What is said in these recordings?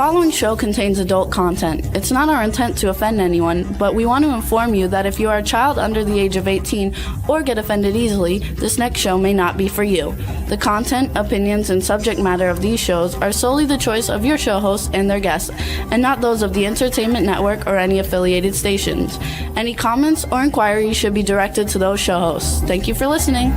following show contains adult content. It's not our intent to offend anyone, but we want to inform you that if you are a child under the age of 18 or get offended easily, this next show may not be for you. The content, opinions, and subject matter of these shows are solely the choice of your show hosts and their guests, and not those of the Entertainment Network or any affiliated stations. Any comments or inquiries should be directed to those show hosts. Thank you for listening.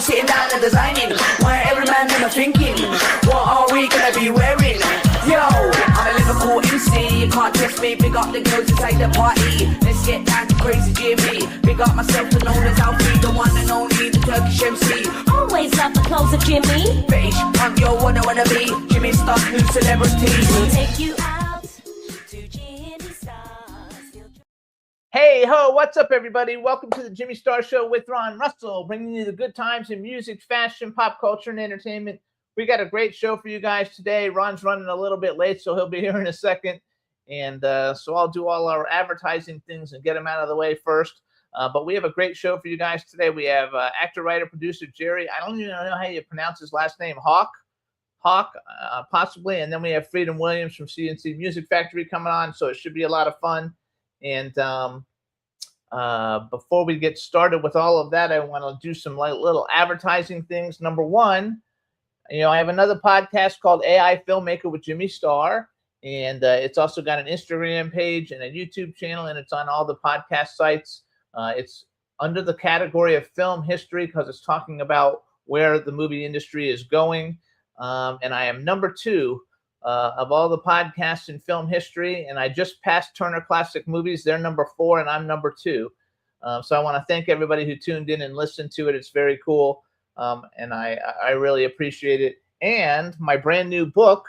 Sitting down and designing, why every man in a thinking, what are we gonna be wearing? Yo, I'm a Liverpool MC, you can't test me. Big up the girls inside the party, let's get down to crazy Jimmy. Big up myself and known as Alfie, the one and only, the Turkish MC. Always love the clothes of Jimmy. Beige, I'm your wanna be, Jimmy Star, new celebrity. We'll take you out to Jimmy Star's. Hey ho, what's up everybody? Welcome to the Jimmy Star Show with Ron Russell, bringing you the good times in music, fashion, pop culture, and entertainment. We got a great show for you guys today. Ron's running a little bit late, so he'll be here in a second. And so I'll do all our advertising things and get them out of the way first. But we have a great show for you guys today. We have actor, writer, producer Jerry. I don't even know how you pronounce his last name. Hawk, possibly. And then we have Freedom Williams from CNC Music Factory coming on, so it should be a lot of fun. And before we get started with all of that, I want to do some little advertising things. Number one, I have another podcast called AI Filmmaker with Jimmy Star, and it's also got an Instagram page and a YouTube channel, and it's on all the podcast sites. It's under the category of film history because it's talking about where the movie industry is going. And I am number 2 of all the podcasts in film history, and I just passed Turner Classic Movies. They're number 4, and I'm number 2. So I want to thank everybody who tuned in and listened to it. It's very cool, and I really appreciate it. And my brand new book,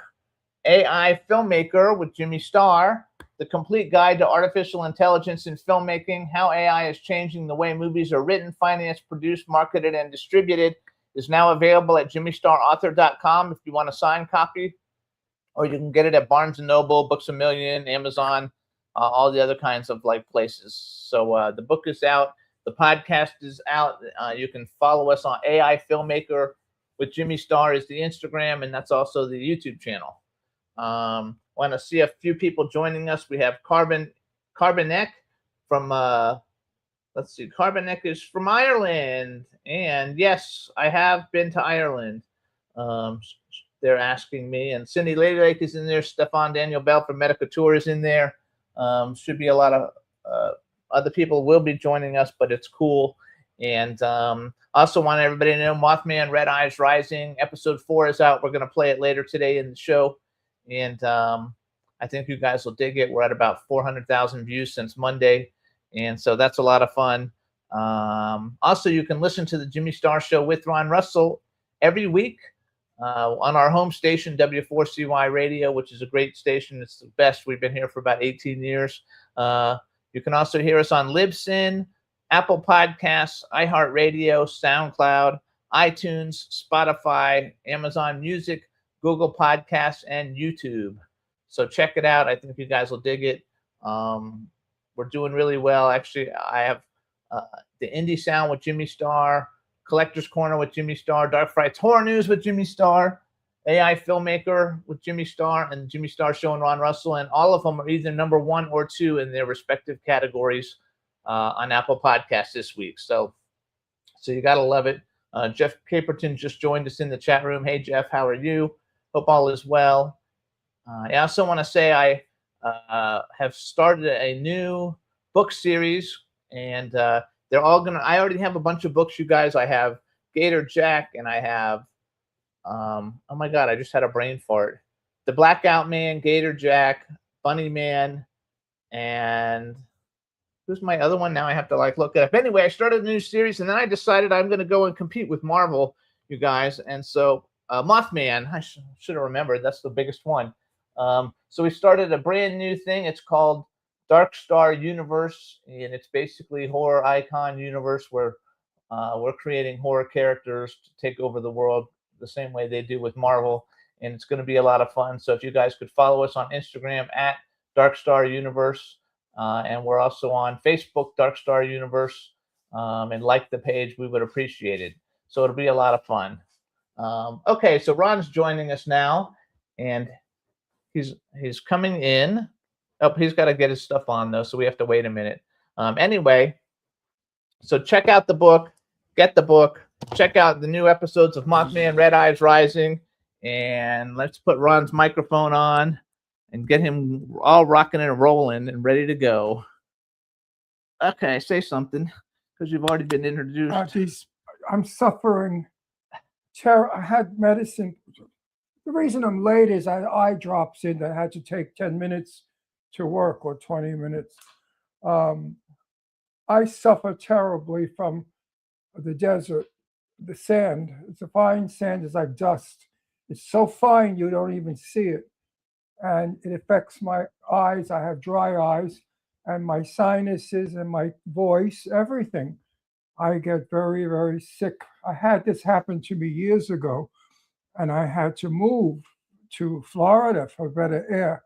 AI Filmmaker with Jimmy Star, The Complete Guide to Artificial Intelligence in Filmmaking, How AI is Changing the Way Movies Are Written, Financed, Produced, Marketed, and Distributed, is now available at jimmystarauthor.com if you want a signed copy. Or you can get it at Barnes & Noble, Books A Million, Amazon, all the other kinds of places. So the book is out. The podcast is out. You can follow us on AI Filmmaker with Jimmy Star is the Instagram, and that's also the YouTube channel. Want to see a few people joining us. We have Carbonek from, let's see, Carbonek is from Ireland. And yes, I have been to Ireland. They're asking me, and Cindy Ladylake is in there. Stefan Daniel Bell from Medica Tour is in there. Should be a lot of other people will be joining us, but it's cool. And also want everybody to know Mothman Red Eyes Rising episode 4 is out. We're going to play it later today in the show, and I think you guys will dig it. We're at about 400,000 views since Monday, and so that's a lot of fun. Also, you can listen to the Jimmy Star Show with Ron Russell every week. On our home station, W4CY Radio, which is a great station. It's the best. We've been here for about 18 years. You can also hear us on Libsyn, Apple Podcasts, iHeartRadio, SoundCloud, iTunes, Spotify, Amazon Music, Google Podcasts, and YouTube. So check it out. I think you guys will dig it. We're doing really well. Actually, I have the Indie Sound with Jimmy Star, Collector's Corner with Jimmy Star, Dark Frights Horror News with Jimmy Star, AI Filmmaker with Jimmy Star, and Jimmy Star Show and Ron Russell, and all of them are either number 1 or 2 in their respective categories on Apple Podcasts this week. So you got to love it. Jeff Caperton just joined us in the chat room. Hey, Jeff, how are you? Hope all is well. I also want to say I have started a new book series, and they're all going to, I already have a bunch of books, you guys. I have Gator Jack, and I have, oh my God, I just had a brain fart. The Blackout Man, Gator Jack, Bunny Man, and who's my other one? Now I have to look it up. Anyway, I started a new series, and then I decided I'm going to go and compete with Marvel, you guys. And so Mothman, I should have remembered. That's the biggest one. So we started a brand new thing. It's called Dark Star Universe, and it's basically horror icon universe where we're creating horror characters to take over the world the same way they do with Marvel, and it's going to be a lot of fun. So if you guys could follow us on Instagram at Dark Star Universe, and we're also on Facebook, Dark Star Universe, and like the page, we would appreciate it. So it'll be a lot of fun. Okay, so Ron's joining us now, and he's coming in. Oh, he's got to get his stuff on though, so we have to wait a minute. Anyway, so check out the book, get the book, check out the new episodes of Mothman Red Eyes Rising, and let's put Ron's microphone on and get him all rocking and rolling and ready to go. Okay, say something because you've already been introduced. I'm suffering terror. I had medicine. The reason I'm late is I had eye drops in that had to take 10 minutes to work or 20 minutes. I suffer terribly from the desert. The sand, it's a fine sand, is like dust. It's so fine you don't even see it. And it affects my eyes. I have dry eyes and my sinuses and my voice, everything. I get very, very sick. I had this happen to me years ago, and I had to move to Florida for better air.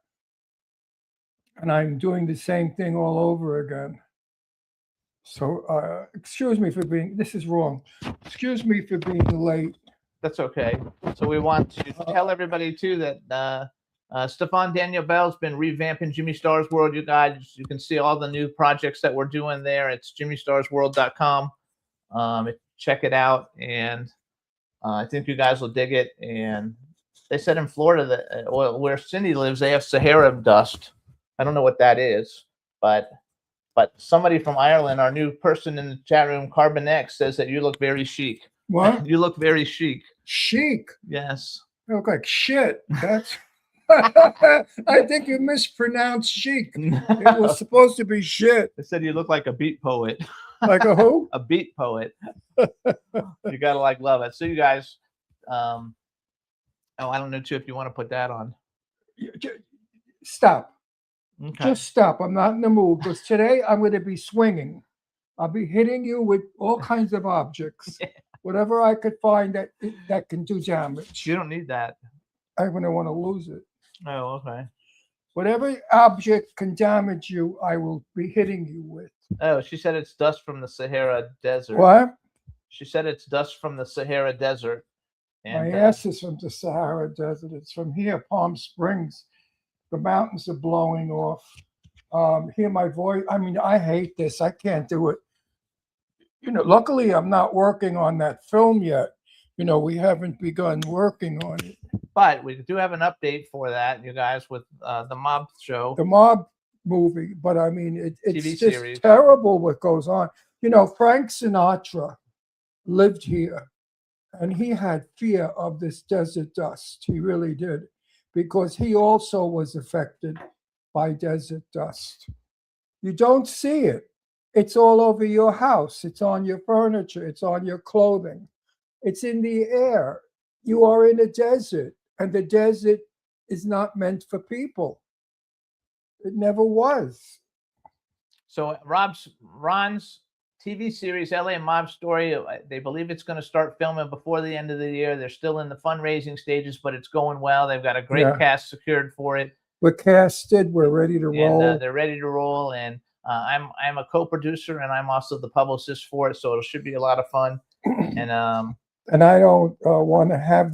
And I'm doing the same thing all over again. So excuse me for being, this is wrong. Excuse me for being late. That's okay. So we want to tell everybody too that Stefan Daniel Bell's been revamping Jimmy Star's World. You guys, you can see all the new projects that we're doing there. It's jimmystarsworld.com. Check it out, and I think you guys will dig it. And they said in Florida that where Cindy lives, they have Sahara dust. I don't know what that is, but somebody from Ireland, our new person in the chat room, Carbon X, says that you look very chic. What? You look very chic. Chic? Yes. I look like shit. That's. I think you mispronounced chic. It was supposed to be shit. They said you look like a beat poet. Like a who? A beat poet. You gotta love it. So you guys, I don't know too if you want to put that on. Stop. Okay. Just stop. I'm not in the mood because today I'm going to be swinging. I'll be hitting you with all kinds of objects, whatever I could find that can do damage. You don't need that. I'm going to want to lose it. Oh, okay. Whatever object can damage you, I will be hitting you with. Oh, she said it's dust from the Sahara Desert. What? She said it's dust from the Sahara Desert. My ass is from the Sahara Desert. It's from here, Palm Springs. The mountains are blowing off. Hear my voice. I mean, I hate this. I can't do it. Luckily, I'm not working on that film yet. We haven't begun working on it. But we do have an update for that, you guys, with the Mob show. The Mob movie. But I mean, it's TV just series. terrible what goes on. Frank Sinatra lived here, and he had fear of this desert dust. He really did. Because he also was affected by desert dust. You don't see it. It's all over your house. It's on your furniture. It's on your clothing. It's in the air. You are in a desert, and the desert is not meant for people. It never was. So Ron's TV series, LA Mob Story, they believe it's going to start filming before the end of the year. They're still in the fundraising stages, but it's going well. They've got a great cast secured for it. We're casted. We're ready to roll. And they're ready to roll. And I'm a co-producer, and I'm also the publicist for it, so it should be a lot of fun. And I don't want to have,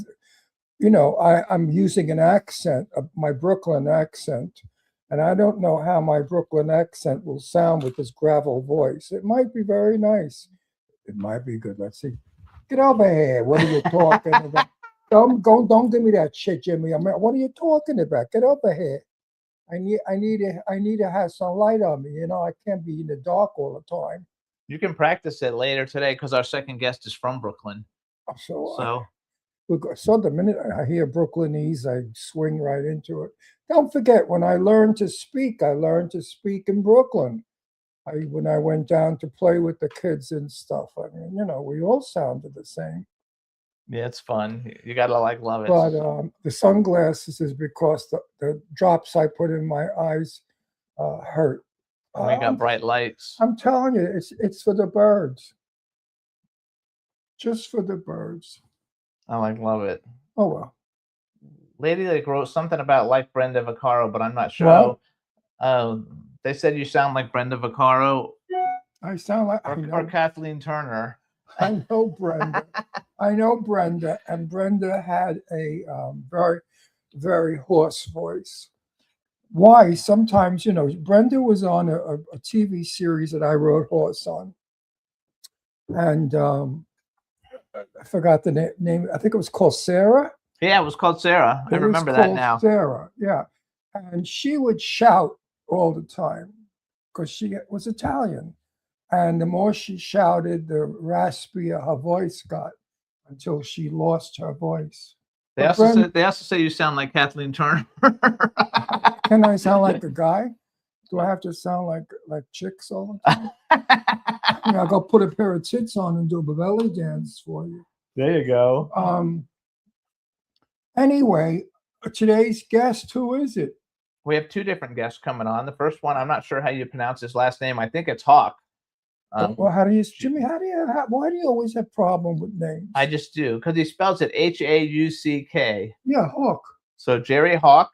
I'm using an accent, my Brooklyn accent. And I don't know how my Brooklyn accent will sound with this gravel voice. It might be very nice. It might be good. Let's see. Get over here. What are you talking about? Don't give me that shit, Jimmy. What are you talking about? Get over here. I need to have some light on me. I can't be in the dark all the time. You can practice it later today because our second guest is from Brooklyn. So the minute I hear Brooklynese, I swing right into it. Don't forget, when I learned to speak in Brooklyn. When I went down to play with the kids and stuff. I mean, we all sounded the same. Yeah, it's fun. You gotta love it. But the sunglasses is because the drops I put in my eyes hurt. We got bright lights. I'm telling you, it's for the birds. Just for the birds. I love it. Oh well. Lady wrote something about Brenda Vaccaro, but I'm not sure. Well, They said you sound like Brenda Vaccaro I sound like or Kathleen Turner. I know Brenda. I know Brenda, and Brenda had a very, very hoarse voice. Why? Sometimes, Brenda was on a TV series that I wrote horse on, and I forgot the name. I think it was called Sarah. Yeah, it was called Sarah. I It was remember that called now. Sarah, yeah, and she would shout all the time because she was Italian. And the more she shouted, the raspier her voice got until she lost her voice. They also say you sound like Kathleen Turner. Can I sound like a guy? Do I have to sound like chicks all the time? I'll go put a pair of tits on and do a belly dance for you. There you go. Anyway, today's guest, who is it? We have two different guests coming on. The first one, I'm not sure how you pronounce his last name. I think it's Hawk. Well, Jimmy, why do you always have problem with names? I just do, because he spells it Hauck. Yeah, Hawk. So Jerry Hawk,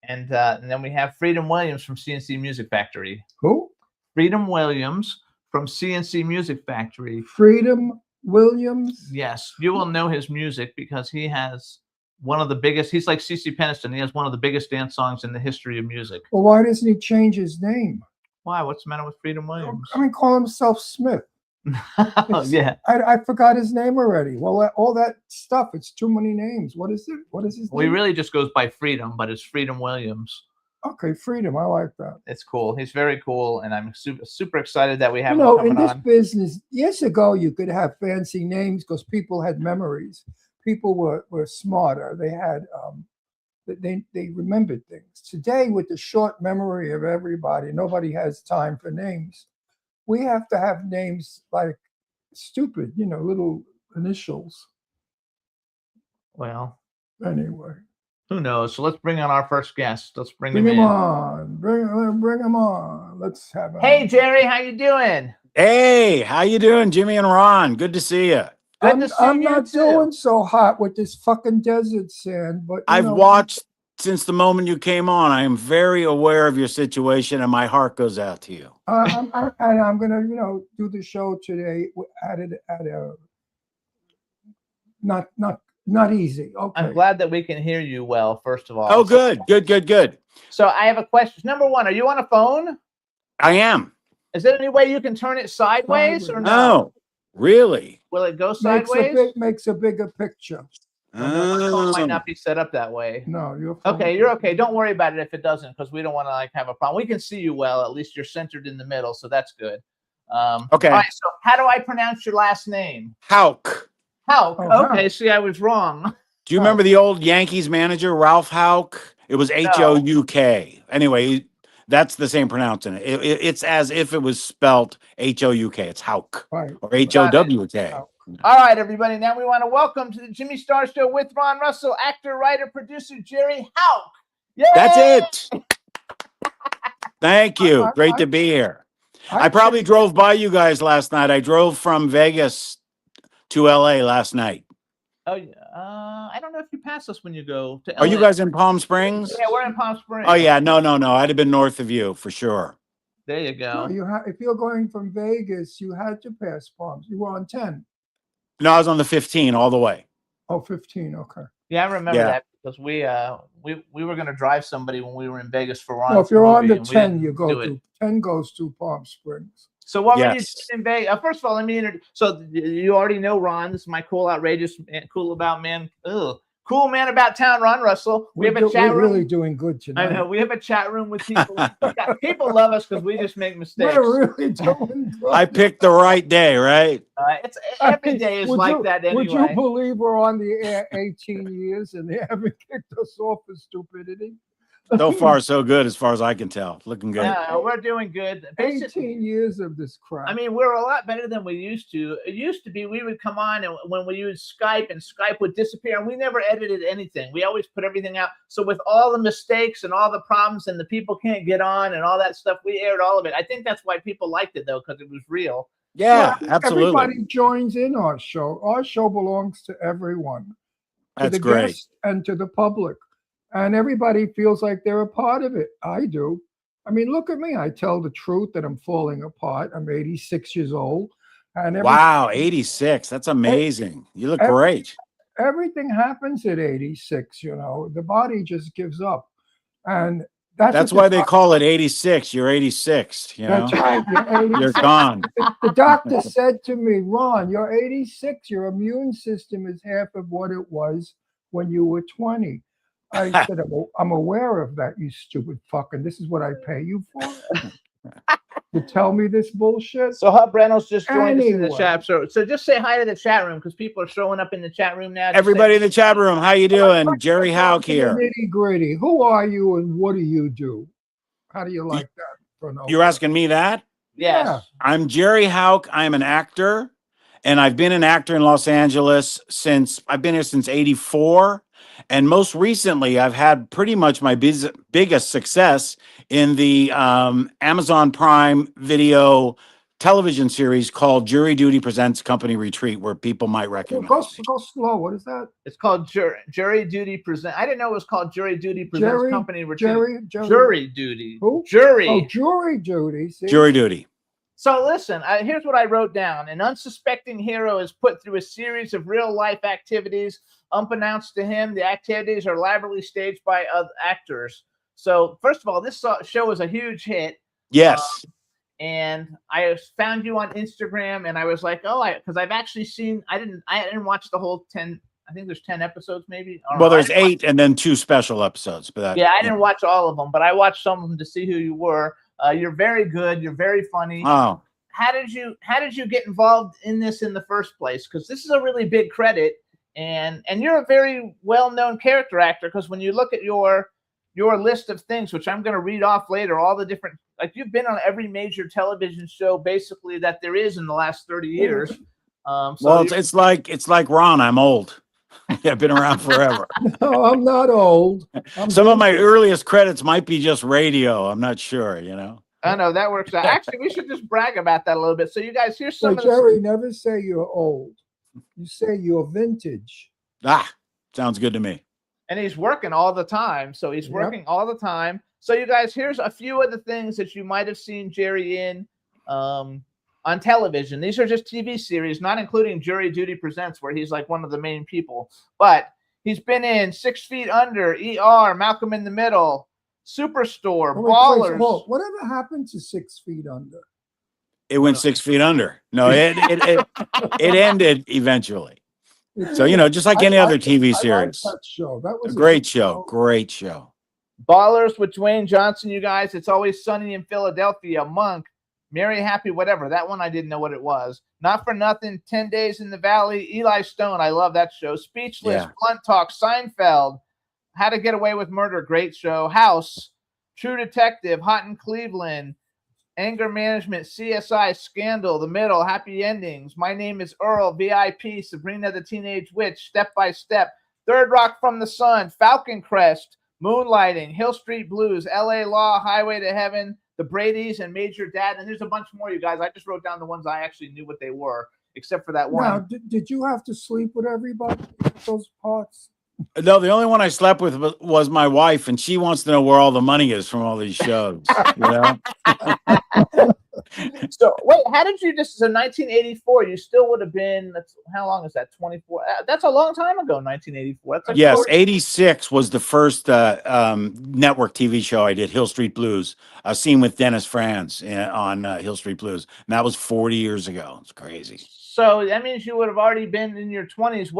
and then we have Freedom Williams from CNC Music Factory. Who? Freedom Williams from CNC Music Factory. Freedom Williams? Yes, you will know his music because he has one of the biggest, he's like CeCe Peniston. He has one of the biggest dance songs in the history of music. Well, why doesn't he change his name? Why? What's the matter with Freedom Williams? I mean, call himself Smith. Yeah. I forgot his name already. Well, all that stuff, it's too many names. What is it? What is his name? He really just goes by Freedom, but it's Freedom Williams. Okay, Freedom. I like that. It's cool. He's very cool, and I'm super excited that we have in him coming this on. business, years ago, you could have fancy names because people had memories. People were smarter. They had they remembered things. Today, with the short memory of everybody, nobody has time for names. We have to have names like stupid, little initials. Well, anyway, who knows? So let's bring on our first guest. Let's bring him in. on. Bring him on. Let's have him. Hey, Jerry, how you doing? Hey, how you doing, Jimmy and Ron? Good to see you. Good to see I'm you not too. doing so hot with this fucking desert sand, but I've watched since the moment you came on. I am very aware of your situation, and my heart goes out to you. I'm gonna, do the show today at a not easy. Okay. I'm glad that we can hear you well. First of all. Oh, good. So I have a question. Number one, are you on a phone? I am. Is there any way you can turn it sideways or no? No, really? Will it go sideways? Makes a bigger picture. Well, no, my phone might not be set up that way. No, you're okay. You're okay. Don't worry about it if it doesn't, because we don't want to have a problem. We can see you well. At least you're centered in the middle, so that's good. Okay. All right. So how do I pronounce your last name? Houck. Houck. Oh, okay. Houck. See, I was wrong. Do you remember the old Yankees manager, Ralph Houck? It was Houk. Anyway, that's the same pronouncing it. It's as if it was spelled Houk. It's Houck. Right. Or Howk. All right, everybody. Now we want to welcome to the Jimmy Star Show with Ron Russell, actor, writer, producer, Jerry Houck. Yay! That's it. Thank you. Great to be here. I probably drove by you guys last night. I drove from Vegas to LA last night. Oh, I don't know if you pass us when you go to LA. Are you guys in Palm Springs? Yeah, we're in Palm Springs. Oh, yeah. No. I'd have been north of you for sure. There you go. No, if you're going from Vegas, you had to pass Palms. You were on 10. No, I was on the 15 all the way. Oh, 15. Okay. Yeah, I remember that because we were going to drive somebody when we were in Vegas for Ron's No, if you're on movie, the and we 10, didn't you go do to it. 10 goes to Palm Springs. So what were you Yes. doing in Vegas? First of all, let me introduce. So you already know Ron. This is my cool, outrageous, cool about man. Cool man about town, Ron Russell. We have a chat We're room. really doing good tonight. I know. We have a chat room with people. People love us because we just make mistakes. We're really doing good. I picked the right day, right? It's every day is like that anyway. Would you believe we're on the air 18 years and they haven't kicked us off for stupidity? So far, so good as far as I can tell. Looking good. Yeah, we're doing good. 18 years of this crap. I mean, we're a lot better than we used to. It used to be we would come on and when we used Skype and Skype would disappear and we never edited anything. We always put everything out. So with all the mistakes and all the problems and the people can't get on and all that stuff, we aired all of it. I think that's why people liked it though, because it was real. Yeah, Well, absolutely. Everybody joins in our show. Our show belongs to everyone. That's to the great. guests and to the public. And everybody feels like they're a part of it. I do. I mean, look at me. I tell the truth that I'm falling apart. I'm 86 years old. And Wow, 86. That's amazing. You look every- great. everything happens at 86, you know. The body just gives up. And that's That's what why the they call it 86. You're 86, you know? That's right. You're 86. You're gone. The doctor said to me, Ron, you're 86. Your immune system is half of what it was when you were 20. I said, I'm aware of that, you stupid fucking. This is what I pay you for? To tell me this bullshit? So Hub Reynolds just joined us in the Anyway. chat. So just say hi to the chat room because people are showing up in the chat room now. Just Everybody say- in the chat room, how you doing? Jerry Hauk here. Nitty gritty. Who are you and what do you do? How do you like that? For no- You're asking me that? Yes. Yeah. I'm Jerry Hauk. I'm an actor, and I've been an actor in Los Angeles since I've been here since '84. And most recently, I've had pretty much my biggest success in the Amazon Prime Video television series called Jury Duty Presents Company Retreat, where people might recognize me. Go slow. What is that? It's called Jury Duty Present. I didn't know it was called Jury Duty Presents Jerry- Company Retreat. Jury. Jury Duty. Who? Jury. Oh, jury duty. See? Jury Duty. So listen, here's what I wrote down. An unsuspecting hero is put through a series of real-life activities. Unbeknownst to him, the activities are elaborately staged by other actors. So first of all, this show was a huge hit. Yes. And I found you on Instagram, and I was like, oh, because I've actually seen. I didn't watch the whole 10. I think there's 10 episodes, maybe. Or Well, there's I didn't 8 and then 2 special episodes. But that, yeah, I didn't watch all of them, but I watched some of them to see who you were. You're very good. You're very funny. Oh, How did you get involved in this in the first place? Because this is a really big credit, and you're a very well-known character actor. Because when you look at your list of things, which I'm going to read off later, all the different, like you've been on every major television show basically that there is in the last 30 years. So well, it's like Ron. I'm old. I've been around forever. No, I'm not old. Some of my earliest credits might be just radio. I'm not sure, you know. I know that works out. Actually, we should just brag about that a little bit. So you guys, here's So some of Jerry, never say you're old. You say you're vintage. Ah, sounds good to me. and he's working all the time. So he's working all the time. So you guys, here's a few of the things that you might have seen Jerry in on television. These are just TV series, not including Jury Duty Presents, where he's like one of the main people. But he's been in 6 Feet Under, ER, Malcolm in the Middle, Superstore, Ballers. Whatever happened to 6 Feet Under? It went 6 feet under. No, it ended eventually. So, you know, just like any other TV series. That show. That was A great show. Great show. Ballers with Dwayne Johnson, you guys. It's Always Sunny in Philadelphia, Monk, Mary Happy, whatever. That one I didn't know what it was. Not for Nothing, 10 Days in the Valley, Eli Stone. I love that show. Speechless, Yeah. Blunt Talk, Seinfeld, How to Get Away with Murder, great show. House, True Detective, Hot in Cleveland, Anger Management, CSI, Scandal, The Middle, Happy Endings, My Name is Earl, VIP, Sabrina the Teenage Witch, Step by Step, Third Rock from the Sun, Falcon Crest, Moonlighting, Hill Street Blues, LA Law, Highway to Heaven, The Brady's, and Major Dad. And there's a bunch more, you guys. I just wrote down the ones I actually knew what they were, except for that one. Now, did you have to sleep with everybody at those parts? No, the only one I slept with was my wife, and she wants to know where all the money is from all these shows. You know? So wait, how did you just? So 1984, you still would have been. How long is that? 24. That's a long time ago. 1984. That's like Yes, 40 '86 was the first network TV show I did, Hill Street Blues, a scene with Dennis Franz on Hill Street Blues. And that was 40 years ago. It's crazy. So that means you would have already been in your 20s.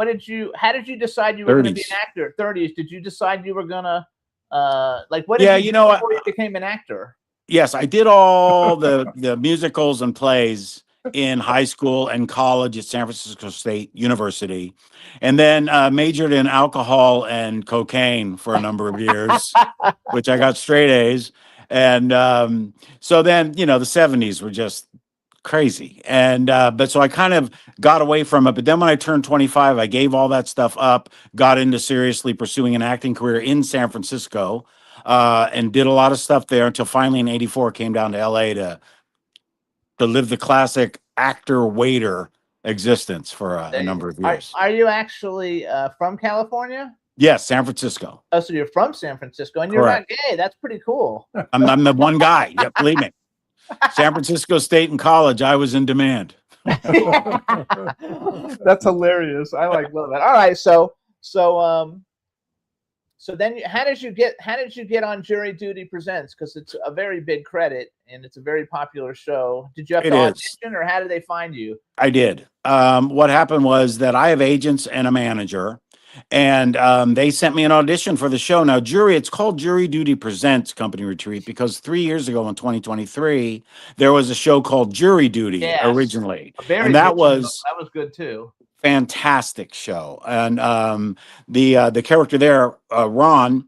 How did you decide you were going to be 30s. an actor? 30s. Did you decide you were gonna what? Yeah, did you know what? before you became an actor? Yes, I did all the musicals and plays in high school and college at San Francisco State University, and then majored in alcohol and cocaine for a number of years, which I got straight A's. And so then, you know, the 70s were just crazy. And but so I kind of got away from it. But then when I turned 25, I gave all that stuff up, got into seriously pursuing an acting career in San Francisco. And did a lot of stuff there until finally in '84 came down to LA to live the classic actor waiter existence for a number of years. Are you actually from California? Yes, San Francisco. Oh, so you're from San Francisco, and you're Correct. not gay. That's pretty cool. I'm the one guy. Yeah, believe me. San Francisco State and College, I was in demand. That's hilarious. I love it. All right, so then how did you get on Jury Duty Presents? Because it's a very big credit and it's a very popular show. Did you have to It is. audition, or how did they find you? I did. What happened was that I have agents and a manager, and they sent me an audition for the show. Now, it's called Jury Duty Presents Company Retreat because 3 years ago in 2023, there was a show called Jury Duty Yes. originally. Very And that good show. was that was good too. fantastic show. And the character there, Ron,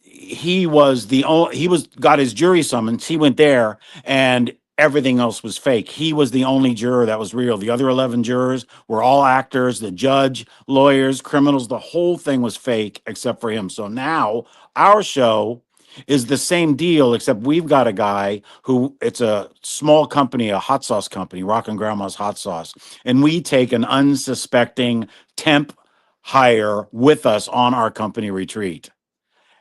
he got his jury summons. He went there, and everything else was fake. He was the only juror that was real. The other 11 jurors were all actors, the judge, lawyers, criminals. The whole thing was fake except for him. So now our show is the same deal, except we've got a guy who, it's a small company, a hot sauce company, Rockin' Grandma's Hot Sauce. And we take an unsuspecting temp hire with us on our company retreat.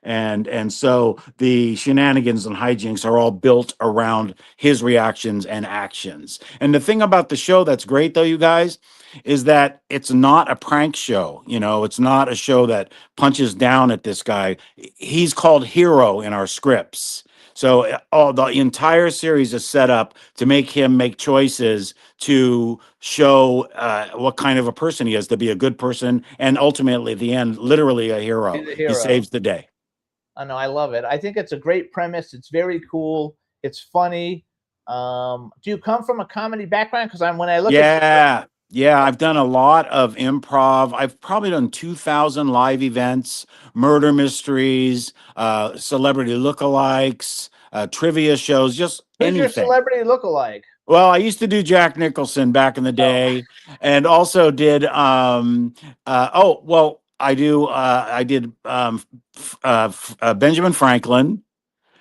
And so the shenanigans and hijinks are all built around his reactions and actions. And the thing about the show that's great, though, you guys, is that it's not a prank show. You know, it's not a show that punches down at this guy. He's called Hero in our scripts. So the entire series is set up to make him make choices to show what kind of a person he is, to be a good person, and ultimately, at the end, literally a hero. He's a hero. He saves the day. I know, I love it. I think it's a great premise. It's very cool. It's funny. Do you come from a comedy background? Because when I look at Yeah, I've done a lot of improv. I've probably done 2,000 live events, murder mysteries, celebrity lookalikes, trivia shows, just who's your anything. celebrity lookalike? Well, I used to do Jack Nicholson back in the day, and also did I did Benjamin Franklin.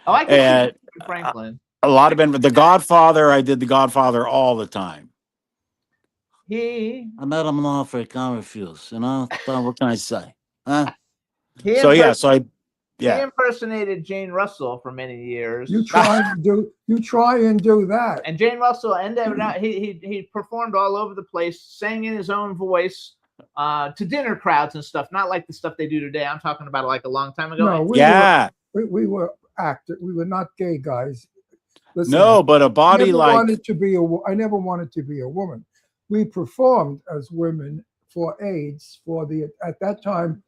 Oh, I can And, see Franklin. A lot of The Godfather. I did The Godfather all the time. He I met him in Africa. I refuse. You know, what can I say? Huh? he So yeah, impers- he yeah. impersonated Jane Russell for many years. You try and do that. And Jane Russell ended up he performed all over the place, sang in his own voice to dinner crowds and stuff. Not like the stuff they do today. I'm talking about like a long time ago. No, Yeah. we were actors. We were not gay guys. Listen, No, but a body I never like wanted to be I never wanted to be a woman. We performed as women for AIDS. At that time,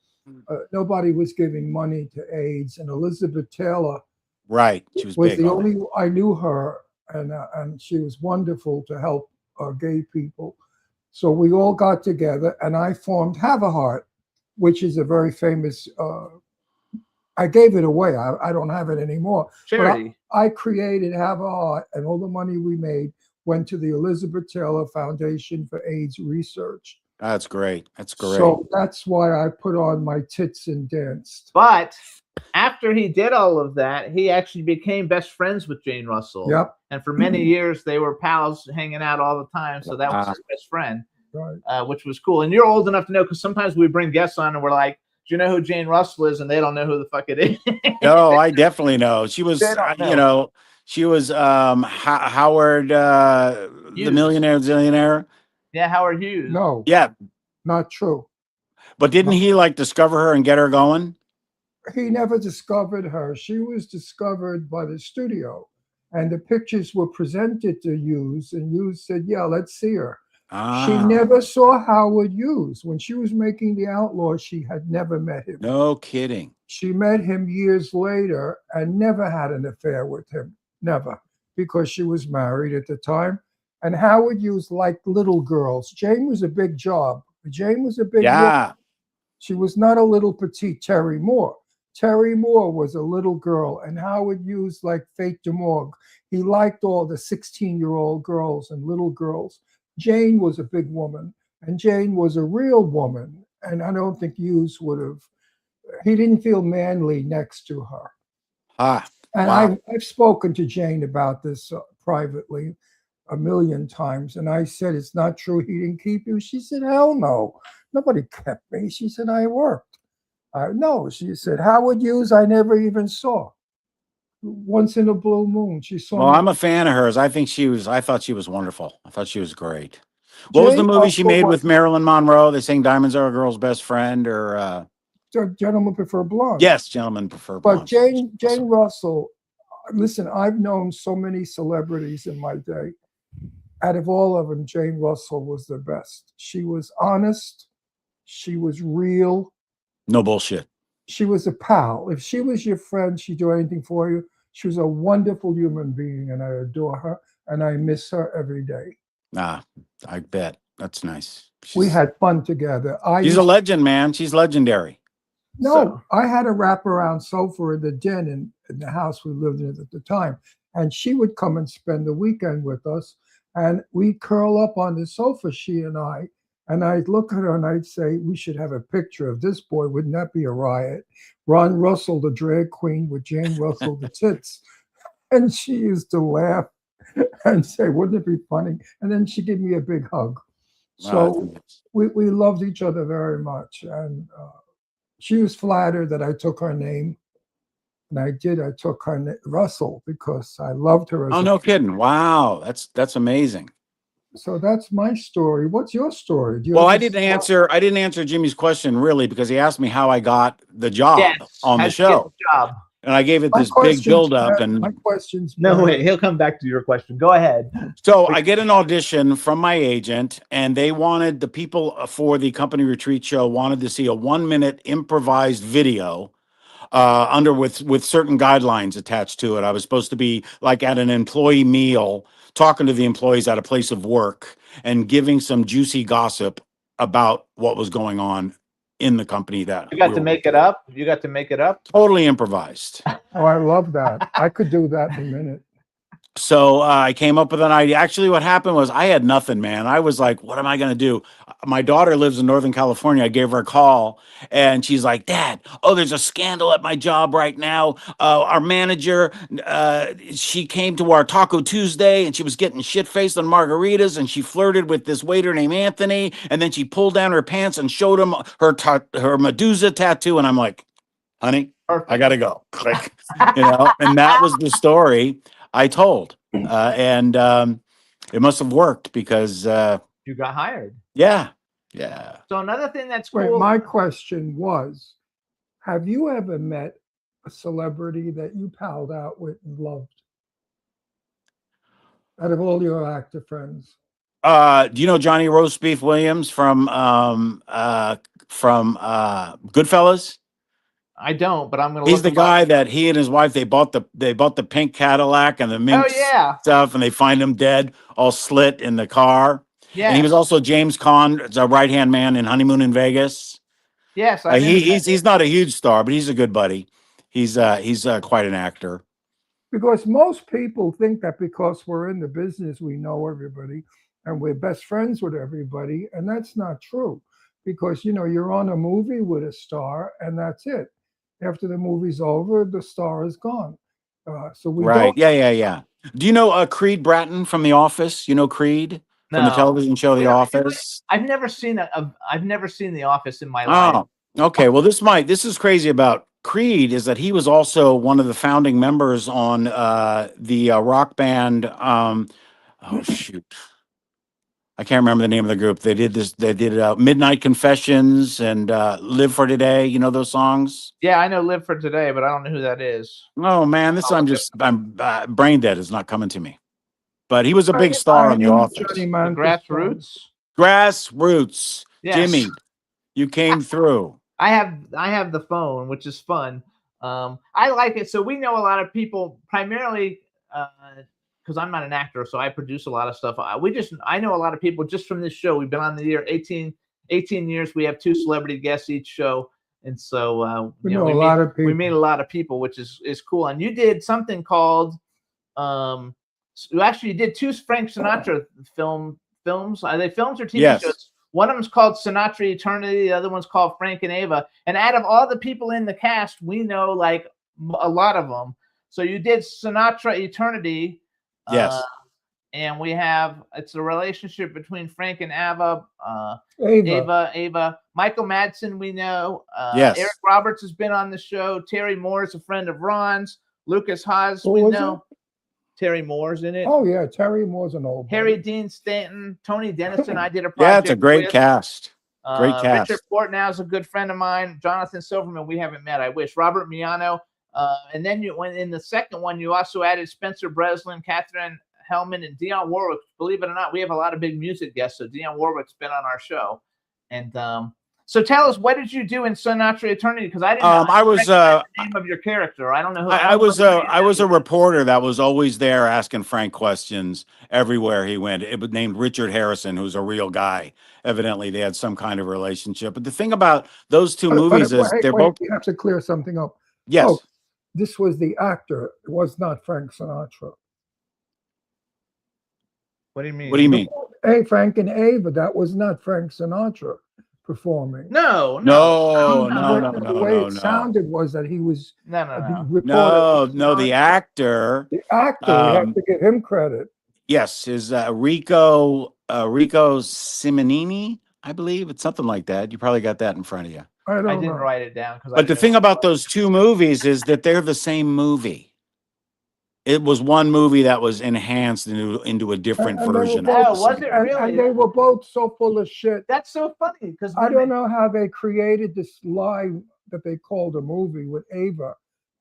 nobody was giving money to AIDS, and Elizabeth Taylor right. She was was big. the on it. only. I knew her, and she was wonderful to help gay people. So we all got together, and I formed Have a Heart, which is a very famous. I gave it away. I don't have it anymore. Charity. I created Have a Heart, and all the money we made went to the Elizabeth Taylor Foundation for AIDS Research. That's great. That's great. So that's why I put on my tits and danced. But after he did all of that, he actually became best friends with Jane Russell. Yep. And for many years, they were pals, hanging out all the time. So that was his best friend, Right. which was cool. And you're old enough to know, because sometimes we bring guests on and we're like, do you know who Jane Russell is? And they don't know who the fuck it is. No, I definitely know. She was, They don't know. you know, she was Howard, the Hughes. millionaire zillionaire. Yeah, Howard Hughes. No, Yeah, not true. but didn't he like discover her and get her going? He never discovered her. She was discovered by the studio, and the pictures were presented to Hughes, and Hughes said, "Yeah, let's see her." She Ah, never saw Howard Hughes. When she was making The Outlaw, she had never met him. no kidding. She met him years later and never had an affair with him. Never, because she was married at the time. And Howard Hughes liked little girls. Jane was a big job. Jane was a big woman. Yeah, She was not a little petite Terry Moore. Terry Moore was a little girl, and Howard Hughes liked Fate de Morgue. He liked all the 16-year-old girls and little girls. Jane was a big woman, and Jane was a real woman. And I don't think Hughes would have, he didn't feel manly next to her. And Wow. I've spoken to Jane about this privately a million times. And I said, it's not true he didn't keep you. She said, hell no. Nobody kept me. She said, I worked. No, she said, Howard Hughes, I never even saw. Once in a blue moon, she saw Well, me. I'm a fan of hers. I thought she was wonderful. I thought she was great. What was the Jane movie she Russell made was with Marilyn Monroe? They sang Diamonds Are a Girl's Best Friend, or Gentlemen Prefer Blondes. yes, Gentlemen Prefer But Blondes. Jane Awesome. Russell, listen, I've known so many celebrities in my day. Out of all of them, Jane Russell was the best. She was honest. She was real. No bullshit. She was a pal. If she was your friend, she'd do anything for you. She was a wonderful human being, and I adore her, and I miss her every day. Ah, I bet. That's nice. We She's, had fun together. she's a legend, man. She's legendary. No, I had a wraparound sofa in the den in the house we lived in at the time. And she would come and spend the weekend with us. And we'd curl up on the sofa, she and I. And I'd look at her and I'd say, we should have a picture of this boy. Wouldn't that be a riot? Ron Russell, the drag queen, with Jane Russell, the tits. And she used to laugh and say, wouldn't it be funny? And then she'd give me a big hug. So we loved each other very much. And she was flattered that I took her name. And I did. I took her Russell because I loved her. Oh, no kidding. Wow. That's amazing. So that's my story. What's your story? Do you Well, have I a didn't story? answer Jimmy's question really because he asked me how I got the job Yes, on the how'd you get show. the job? And I gave it My this big question's build up better. and My question's No, better. wait, he'll come back to your question. Go ahead. so I get an audition from my agent, and they wanted the people for the company retreat show wanted to see a 1-minute improvised video with certain guidelines attached to it. I was supposed to be like at an employee meal, talking to the employees at a place of work and giving some juicy gossip about what was going on in the company that You got we to were make it working. up. You got to make it up. Totally improvised. Oh, I love that. I could do that in a minute. So I came up with an idea. Actually, what happened was I had nothing, man. I was like, what am I going to do? My daughter lives in Northern California. I gave her a call and she's like, Dad, oh, there's a scandal at my job right now. Our manager, she came to our Taco Tuesday and she was getting shit-faced on margaritas and she flirted with this waiter named Anthony. And then she pulled down her pants and showed him her Medusa tattoo. And I'm like, honey, I got to go. Click, and that was the story I told. And it must have worked because, You got hired. yeah. So another thing that's Wait, cool. my question was, have you ever met a celebrity that you palled out with and loved? Out of all your actor friends. Do you know Johnny Roast Beef Williams from Goodfellas? I don't, but I'm gonna. He's look the him guy up. that he and his wife they bought the pink Cadillac and the Oh mink yeah, stuff, and they find him dead, all slit in the car. yeah. And he was also James Caan, a right hand man in Honeymoon in Vegas. Yes, I He's not a huge star, but he's a good buddy. He's quite an actor. Because most people think that because we're in the business, we know everybody and we're best friends with everybody. And that's not true. Because, you're on a movie with a star and that's it. After the movie's over, the star is gone. So we Right. don't. Yeah. Do you know Creed Bratton from The Office? You know Creed from the No. television show The Yeah, Office? I've never seen I've never seen The Office in my life. Oh, okay. Well, this is crazy about Creed is that he was also one of the founding members on the rock band. Oh shoot, I can't remember the name of the group. They did Midnight Confessions and Live for Today. You know those songs? Yeah, I know Live for Today, but I don't know who that is. Oh man, I'm brain dead. Is not coming to me. But he was a big star I on The knew Office. Johnny The Mantis. Grassroots. Grassroots. Yes. Jimmy, you came through. I have the phone, which is fun. I like it. So we know a lot of people, primarily because I'm not an actor, so I produce a lot of stuff. I know a lot of people just from this show. We've been on the air 18 years. We have 2 celebrity guests each show, and so We know a lot of people. We meet a lot of people, which is cool. And you did something called you actually did 2 Frank Sinatra films. Are they films or TV Yes. shows? One of them's called Sinatra Eternity. The other one's called Frank and Ava. And out of all the people in the cast, we know like a lot of them. So you did Sinatra Eternity. Yes. and we have it's a relationship between Frank and Ava. Ava. Ava. Michael Madsen, we know. Yes. Eric Roberts has been on the show. Terry Moore is a friend of Ron's. Lucas Haas, Who we was know. Terry Moore's in it. Oh yeah, Terry Moore's an old. Harry buddy. Dean Stanton, Tony Dennison. I did a project. Yeah, it's a great with. cast. Great cast. Richard Portnow is a good friend of mine. Jonathan Silverman, we haven't met. I wish. Robert Miano. And then when in the second one, you also added Spencer Breslin, Catherine Hellman, and Dionne Warwick. Believe it or not, we have a lot of big music guests. So Dionne Warwick's been on our show. And so tell us, what did you do in Sinatra Eternity? Because I didn't know. I was the name of your character. I don't know who. I was a reporter that was always there asking Frank questions everywhere he went. It was named Richard Harrison, who's a real guy. Evidently, they had some kind of relationship. But the thing about those two movies is they're both. You have to clear something up. Yes. Oh, this was the actor. It was not Frank Sinatra. What do you mean? What do you mean? Hey, Frank and Ava. That was not Frank Sinatra performing. No. The way it sounded was that he was No. the reporter. No. The actor. The actor, we have to give him credit. Yes, is Rico Simonini, I believe. It's something like that. You probably got that in front of you. I don't I didn't know. write it down because. But the thing about those two movies is that they're the same movie. It was one movie that was enhanced into a different And they were version. both- Oh, was it really? And they were both so full of shit. That's so funny because I don't know how they created this lie that they called a movie with Ava.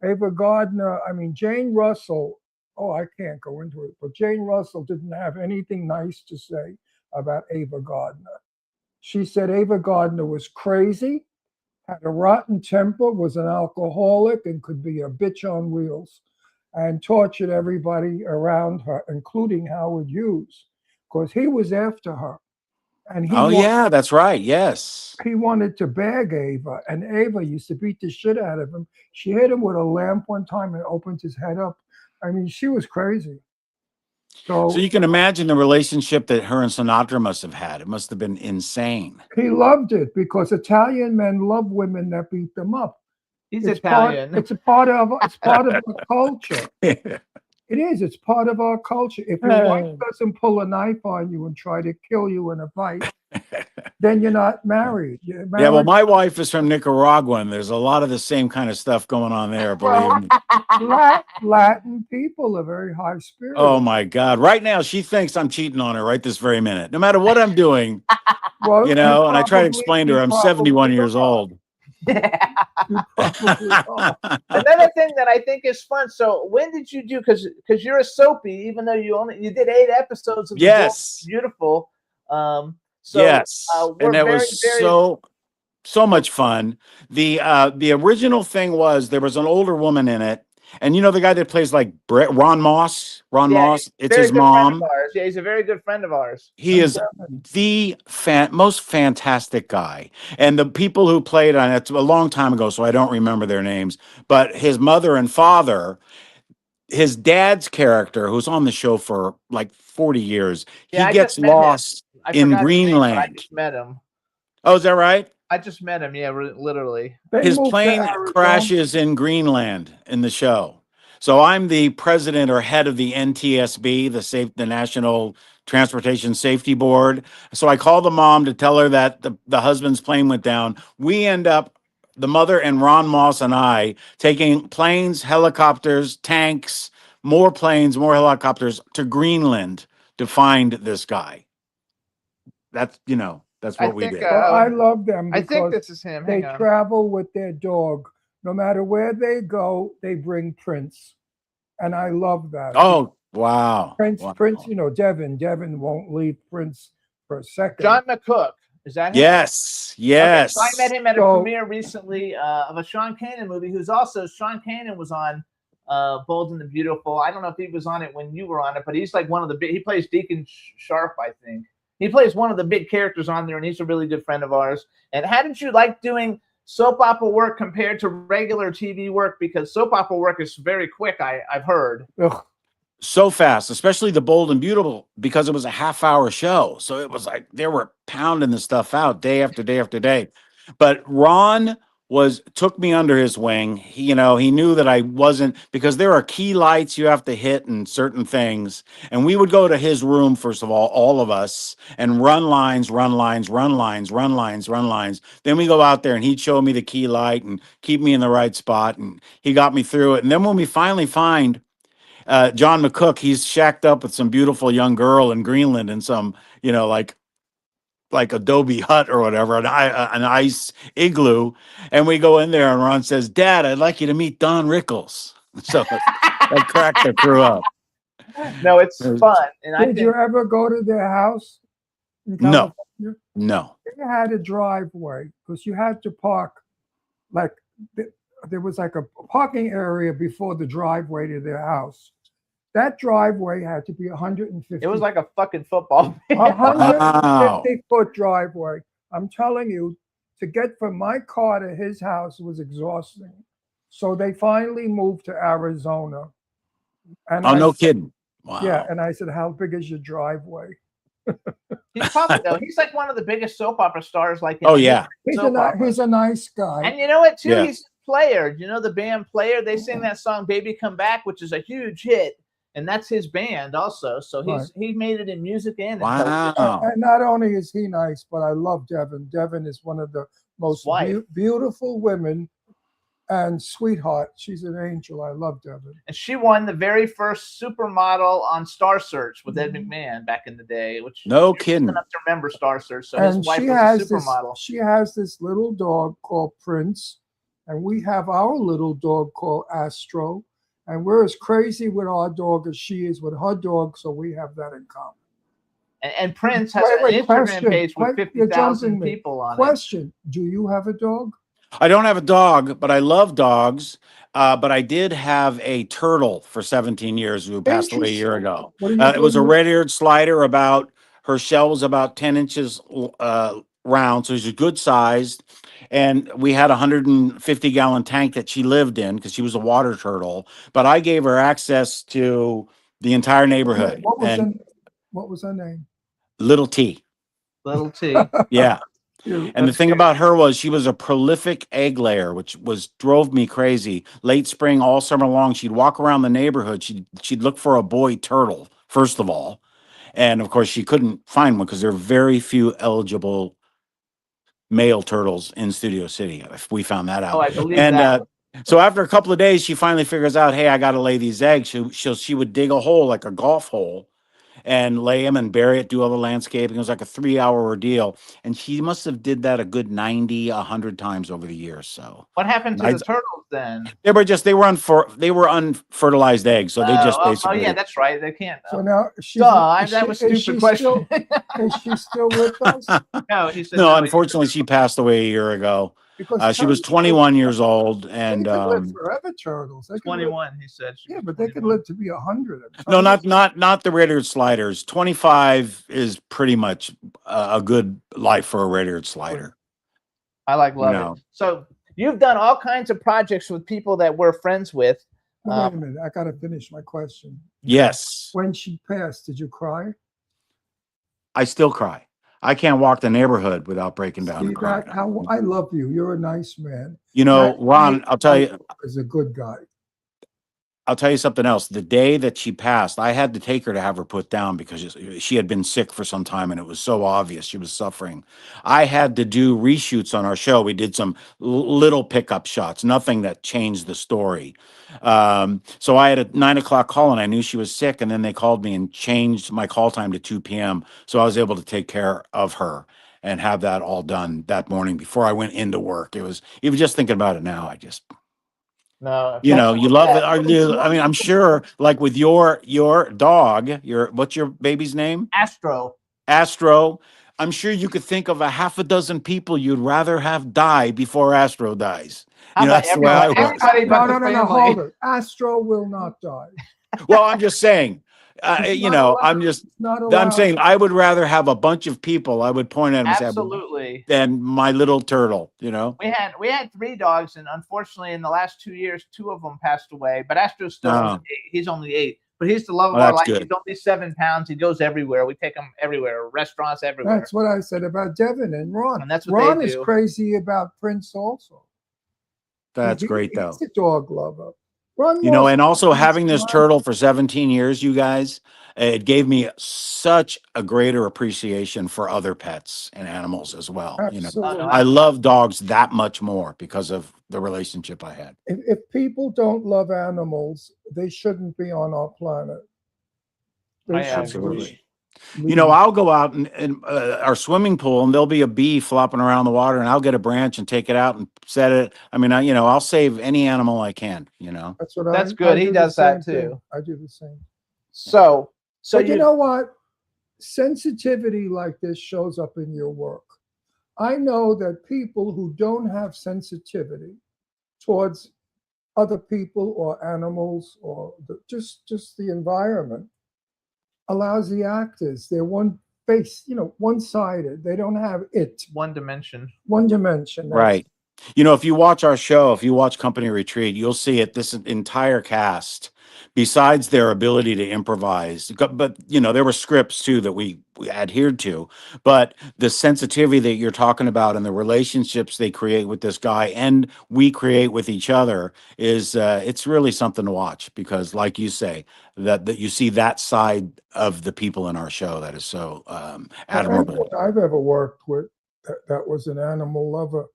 Ava Gardner, I mean, Jane Russell, I can't go into it, but Jane Russell didn't have anything nice to say about Ava Gardner. She said Ava Gardner was crazy, had a rotten temper, was an alcoholic, and could be a bitch on wheels, and tortured everybody around her, including Howard Hughes, because he was after her. And Yeah, that's right. Yes. he wanted to bag Ava, and Ava used to beat the shit out of him. She hit him with a lamp one time and opened his head up. I mean, she was crazy. So you can imagine the relationship that her and Sinatra must have had. It must have been insane. he loved it because Italian men love women that beat them up. he's It's Italian. it's part of the culture. It is. It's part of our culture. If your wife doesn't pull a knife on you and try to kill you in a fight, then you're not married. You're married. Yeah, well, my wife is from Nicaragua, and there's a lot of the same kind of stuff going on there, believe me. Latin people are very high spirited. Oh, my God. Right now, she thinks I'm cheating on her right this very minute. No matter what I'm doing, Well, and I try to explain to her I'm 71 years old. You probably are. Another thing that I think is fun. So when did you do? Because you're a soapy, even though you did 8 episodes of Yes. Beautiful. So Yes, we're and that very, was very so much fun. The original thing was there was an older woman in it, and you know the guy that plays like Ron Moss. Ron Yeah, Moss. It's very his good friend of mom. ours. Yeah, he's a very good friend of ours. He is the most fantastic guy. And the people who played on it, a long time ago, so I don't remember their names, but his mother and father, his dad's character, who's on the show for like 40 years, Yeah, I he gets just met him. lost I in forgot his name, but I Greenland. just met him. Oh, is that right? I just met him. Yeah, literally. They His moved to plane Arizona. crashes in Greenland in the show. So I'm the president or head of the NTSB, the National Transportation Safety Board. So I call the mom to tell her that the husband's plane went down. We end up, the mother and Ron Moss and I, taking planes, helicopters, tanks, more planes, more helicopters to Greenland to find this guy. That's what I we think, did. Well, I love them I because think this is him. they Hang on. travel with their dog. No matter where they go, they bring Prince. And I love that. Oh, wow. Prince, Wow. Prince, Devin won't leave Prince for a second. John McCook. Is that him? Yes, Okay, yes. so I met him at a So- premiere recently of a Sean Kanan movie. Sean Kanan was on Bold and the Beautiful. I don't know if he was on it when you were on it, but he's like one of the big. He plays Deacon Sharp, I think. He plays one of the big characters on there, and he's a really good friend of ours. And how did you like doing soap opera work compared to regular TV work? Because soap opera work is very quick. I've heard. Ugh. So fast, especially the Bold and Beautiful, because it was a half-hour show. So it was like they were pounding the stuff out day after day after day. But Ron took me under his wing. He knew that I wasn't, because there are key lights you have to hit and certain things. And we would go to his room, first of all of us, and run lines, run lines, run lines, run lines, run lines. Then we go out there and he'd show me the key light and keep me in the right spot. And he got me through it. And then when we finally find John McCook, he's shacked up with some beautiful young girl in Greenland in some, like Adobe hut or whatever, an ice igloo. And we go in there and Ron says, "Dad, I'd like you to meet Don Rickles." So that cracked the crew up. No, it's fun. And I Did think you ever go to their house? in No. California? No. They had a driveway because you had to park, like there was like a parking area before the driveway to their house. That driveway had to be 150. it was like a fucking football. a field. 150-foot driveway. I'm telling you, to get from my car to his house was exhausting. So they finally moved to Arizona. And Oh, no said- kidding. Wow. Yeah, and I said, "How big is your driveway?" He's probably though. He's like one of the biggest soap opera stars. Like, in Oh, yeah. soap opera. He's a nice guy. And you know what? Too, Yeah. he's a Player. You know the band Player? They sing that song "Baby Come Back," which is a huge hit, and that's his band also. So he made it in music and in television. Wow. And not only is he nice, but I love Devin. Devin is one of the most Wife. beautiful women and sweetheart. She's an angel. I love Devin. And she won the very first supermodel on Star Search with Ed McMahon back in the day, which No you're kidding. enough to remember Star Search. So And his wife she was has a supermodel. she has this little dog called Prince, and we have our little dog called Astro. And we're as crazy with our dog as she is with her dog, so we have that in common. And Prince has Wait, an Instagram question. page with You're 50,000 jumping me. people on it. Question: do you have a dog? I don't have a dog, but I love dogs. But I did have a turtle for 17 years who passed away a year ago. What do you It was a do? red-eared slider. Her shell was about 10 inches round, so she's good sized. And we had a 150-gallon tank that she lived in because she was a water turtle. But I gave her access to the entire neighborhood. And What was her name? Little T. Little T. Yeah. You. And the thing about her was she was a prolific egg layer, which drove me crazy. Late spring, all summer long, she'd walk around the neighborhood. She'd look for a boy turtle, first of all. And of course, she couldn't find one because there are very few eligible male turtles in Studio City. If we found that out. Oh, I believe And that. so after a couple of days, she finally figures out, hey, I got to lay these eggs. She would dig a hole, like a golf hole, and lay them and bury it, do all the landscaping. It was like a 3-hour ordeal. And she must have did that a good 90, 100 times over the years. So What happened to I- the turtles then? they were unfertilized eggs. So they just basically. yeah, that's right. They can't. So now she's. That was a stupid question. Is she still with us? No, he said No, he- unfortunately, she passed away a year ago. Because She was turtles- 21 years old, They and could live forever, turtles. They could live- 21. He said. she Yeah, was but they could 21. live to be 100. no, not the red-eared sliders. 25 is pretty much a good life for a red-eared slider. I love No. it. So you've done all kinds of projects with people that we're friends with. Wait a minute, I gotta finish my question. Yes, When she passed, did you cry? I still cry. I can't walk the neighborhood without breaking down See and that? crying. How I love you. You're a nice man. You know, That- Ron, I'll tell you. Is a good guy. I'll tell you something else. The day that she passed, I had to take her to have her put down because she had been sick for some time and it was so obvious she was suffering. I had to do reshoots on our show. We did some little pickup shots, nothing that changed the story. So I had a 9 o'clock call and I knew she was sick. And then they called me and changed my call time to 2 p.m. So I was able to take care of her and have that all done that morning before I went into work. It was, even just thinking about it now, No, you love it. I mean, I'm sure, like with your dog, what's your baby's name? Astro. Astro. I'm sure you could think of a half a dozen people you'd rather have die before Astro dies. How You know, about that's the way I everybody? was. Everybody No, but no, the no, no, family. hold it. Astro will not die. Well, I'm just saying. It's not allowed. I'm just. It's not I'm allowed. saying I would rather have a bunch of people. I would point at them and say, Absolutely. than my little turtle. You know. We had 3 dogs, and unfortunately, in the last 2 years, 2 of them passed away. But Astro's still Oh. 8. He's only 8, but he's the love of Oh, our that's life. good. He's only 7 pounds. He goes everywhere. We take him everywhere, restaurants everywhere. That's what I said about Devin and Ron. And that's what Ron they is do. crazy about Prince also. That's great, He's though. a dog lover. Run You know, Lost and also Boys, having this come on. turtle for 17 years, you guys, it gave me such a greater appreciation for other pets and animals as well. You know, Absolutely. I love dogs that much more because of the relationship I had. If people don't love animals, they shouldn't be on our planet. They I should Absolutely. leave. You know, I'll go out in our swimming pool and there'll be a bee flopping around the water and I'll get a branch and take it out and set it. I mean, you know, I'll save any animal I can, you know. That's what That's I good. He do the does that same thing. too. I do the same. So But you know what? Sensitivity like this shows up in your work. I know that people who don't have sensitivity towards other people or animals or just the environment allows the actors. They're one face, one-sided. They don't have it, one dimension. one dimension. Right. You know, if you watch our show, if you watch Company Retreat, you'll see it. This entire cast, besides their ability to improvise, but you know, there were scripts too that we adhered to. But the sensitivity that you're talking about and the relationships they create with this guy and we create with each other is it's really something to watch because, like you say, that you see that side of the people in our show that is so admirable. Anyone I've ever worked with that was an animal lover,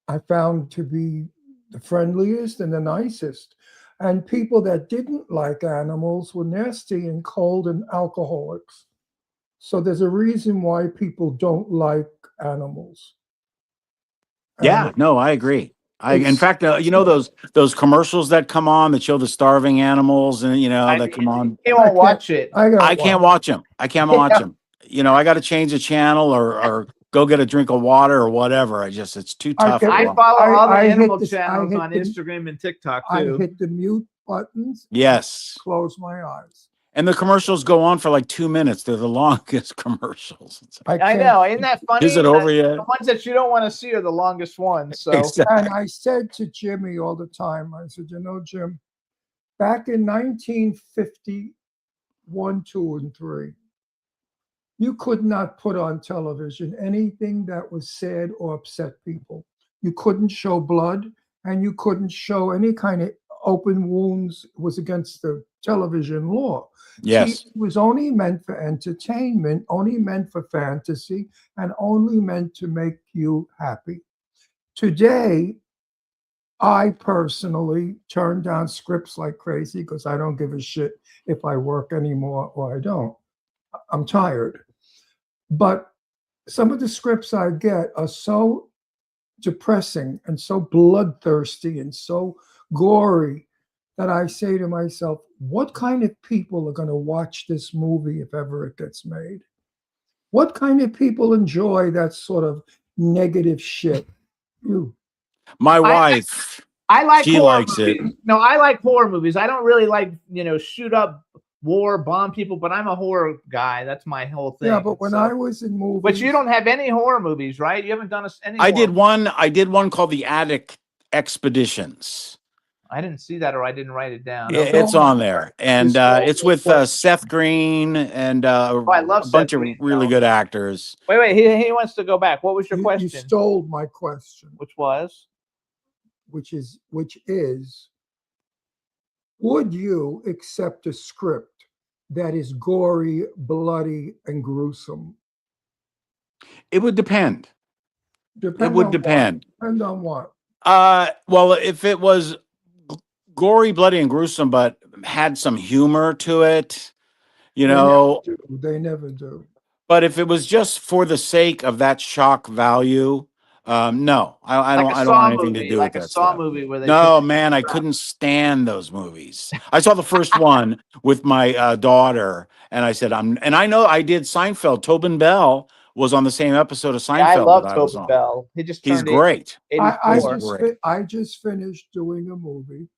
I found to be the friendliest and the nicest. And people that didn't like animals were nasty and cold and alcoholics. So there's a reason why people don't like animals. Yeah, And no, I agree. In it's- fact, you know those commercials that come on that show the starving animals and you know that come on. He won't watch it. I can't watch them. I can't watch them. You know, I got to change the channel or go get a drink of water or whatever. It's too tough. get to I watch. follow all the I hit animal this- I channels hit on the- Instagram and TikTok I too. hit the mute buttons, Yes. close my eyes. And the commercials go on for like 2 minutes. They're the longest commercials. I can't- know, isn't that funny? Is it over yet? The ones that you don't want to see are the longest ones. So Exactly. And I said to Jimmy all the time, I said, Jim, back in 1951, 2, and 3, you could not put on television anything that was sad or upset people. You couldn't show blood and you couldn't show any kind of open wounds. It was against the television law. Yes. TV was only meant for entertainment, only meant for fantasy, and only meant to make you happy. Today, I personally turn down scripts like crazy because I don't give a shit if I work anymore or I don't. I'm tired. But some of the scripts I get are so depressing and so bloodthirsty and so gory that I say to myself, what kind of people are going to watch this movie if ever it gets made? What kind of people enjoy that sort of negative shit? You. My wife, I like she horror likes it. movies. No, I like horror movies. I don't really like, shoot up war, bomb people, but I'm a horror guy. That's my whole thing. Yeah, but when So- I was in movies, But you don't have any horror movies, right? You haven't done any. I did horror- one called The Attic Expeditions. I didn't see that, or I didn't write it down. Yeah, Okay. it's on there, and Just- it's with Seth Green and I love a bunch Seth of Green, really though. good actors. Wait. He wants to go back. What was your you question? stole my question, Which was? which is, would you accept a script that is gory, bloody, and gruesome? It would depend. It would depend. Depend on what? Well, if it was gory, bloody, and gruesome, but had some humor to it, you know. They never do. But if it was just for the sake of that shock value, no, I don't. Like a I don't Saw want anything to movie, do like with a that Saw stuff. movie where they. No, man, I couldn't stand those movies. I saw the first one with my daughter, and I said, and I know I did Seinfeld. Tobin Bell was on the same episode of Seinfeld. Yeah, I love that I was Tobin on. Bell. He just He's turned great. 84. I just finished doing a movie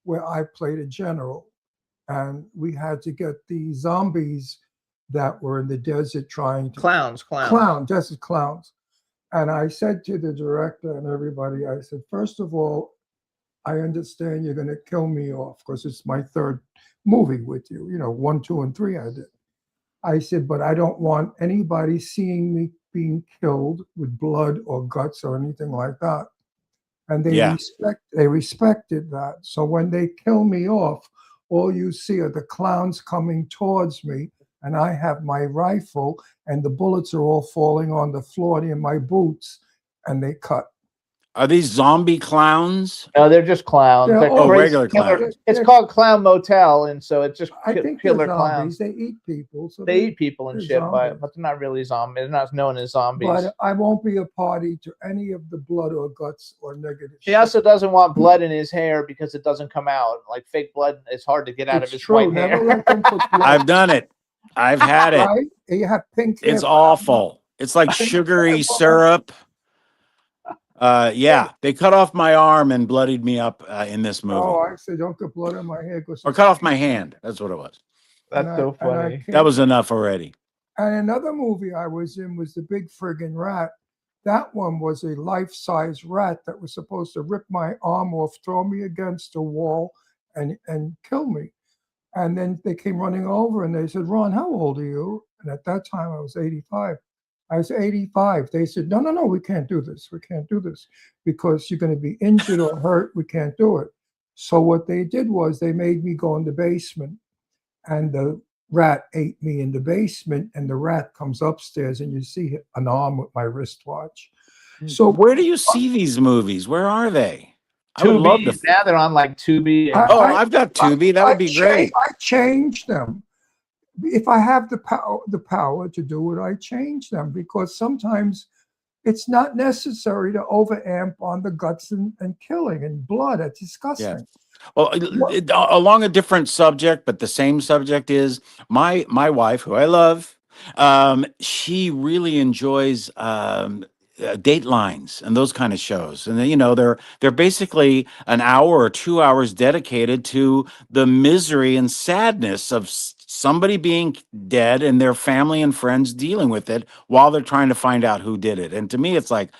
where I played a general, and we had to get the zombies that were in the desert trying to Clowns. desert clowns. And I said to the director and everybody, I said, first of all, I understand you're going to kill me off because it's my third movie with you. 1, 2, and 3 I did. I said, but I don't want anybody seeing me being killed with blood or guts or anything like that. And Yeah. they respected that. So when they kill me off, all you see are the clowns coming towards me, and I have my rifle, and the bullets are all falling on the floor in my boots, and they cut. Are these zombie clowns? No, they're just clowns. They're They're all crazy regular killer- clowns. It's called Clown Motel, and so it's just I think they're killer zombies. clowns. They eat people. So They eat people and they're shit, zombies. but they're not really zombies. They're not known as zombies. But I won't be a party to any of the blood or guts or negative. He shit. also doesn't want blood in his hair because it doesn't come out. Like fake blood, it's hard to get out of It's his true. white Never hair. let them put blood. I've done it. I've had it. Right? You have pink hair. It's awful. It's like sugary syrup. Yeah, they cut off my arm and bloodied me up in this movie. Oh, I said, don't get blood on my hair. Or cut off my hand. That's what it was. That's so funny. That was enough already. And another movie I was in was The Big Friggin' Rat. That one was a life-size rat that was supposed to rip my arm off, throw me against a wall, and kill me. And then they came running over and they said, Ron, how old are you? And at that time, I was 85. I was 85. They said, no, we can't do this. We can't do this because you're going to be injured or hurt. We can't do it. So what they did was they made me go in the basement, and the rat ate me in the basement, and the rat comes upstairs, and you see an arm with my wristwatch. So Where do you see these movies? Where are they? I would love to. Tubi, now they're on like Tubi. I- Oh, I've got Tubi. That would be great. I change them. If I have the power to do it, I change them because sometimes it's not necessary to overamp on the guts and killing and blood. It's disgusting. Well, along a different subject, but the same subject is my wife, who I love. She really enjoys Datelines and those kind of shows, and they're basically an hour or 2 hours dedicated to the misery and sadness of somebody being dead and their family and friends dealing with it while they're trying to find out who did it. And to me, it's like,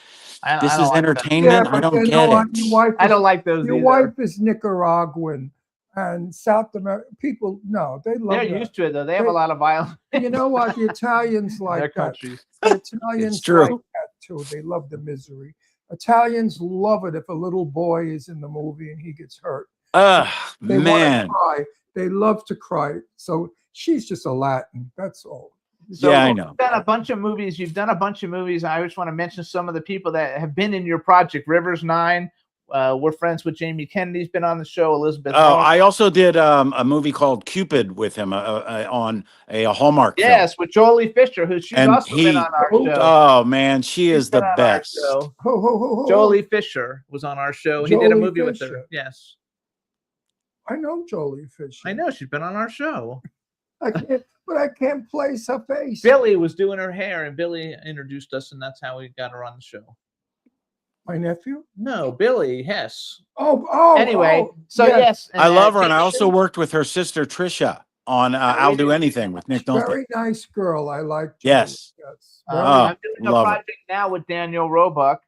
this is entertainment. I don't get it. I don't like those. Your either. wife is Nicaraguan and South America. People, no, they love They're that. used to it though. They have a lot of violence You know what? The Italians in like their that. countries. The Italians It's true. like that too. They love the misery. Italians love it if a little boy is in the movie and he gets hurt. They Man. want to cry. They love to cry. So she's just a Latin. That's all. So Yeah, I know. You've done a bunch of movies. You've done a bunch of movies. I just want to mention some of the people that have been in your project. Rivers 9. We're friends with Jamie Kennedy's been on the show. Elizabeth. Oh, Holmes. I also did a movie called Cupid with him on a Hallmark film. Yes, with Jolie Fisher, who she's And also been on our show. Oh man, she is She's been the on our best. show. Ho, ho, ho, ho. Jolie Fisher was on our show. He did a Jolie movie with her. Fisher. Yes, I know Jolie Fisher. I know she's been on our show. I can't place her face. Billy was doing her hair, and Billy introduced us, and that's how we got her on the show. My nephew? No, Billy Hess. Oh. Anyway, oh, so yes, I love her, and I Kate also Shea- worked with her sister Trisha on I'll Do Anything with Nick Nolte. Very nice girl. I like. Yes. Yes. I'm doing a love it. project now with Daniel Roebuck.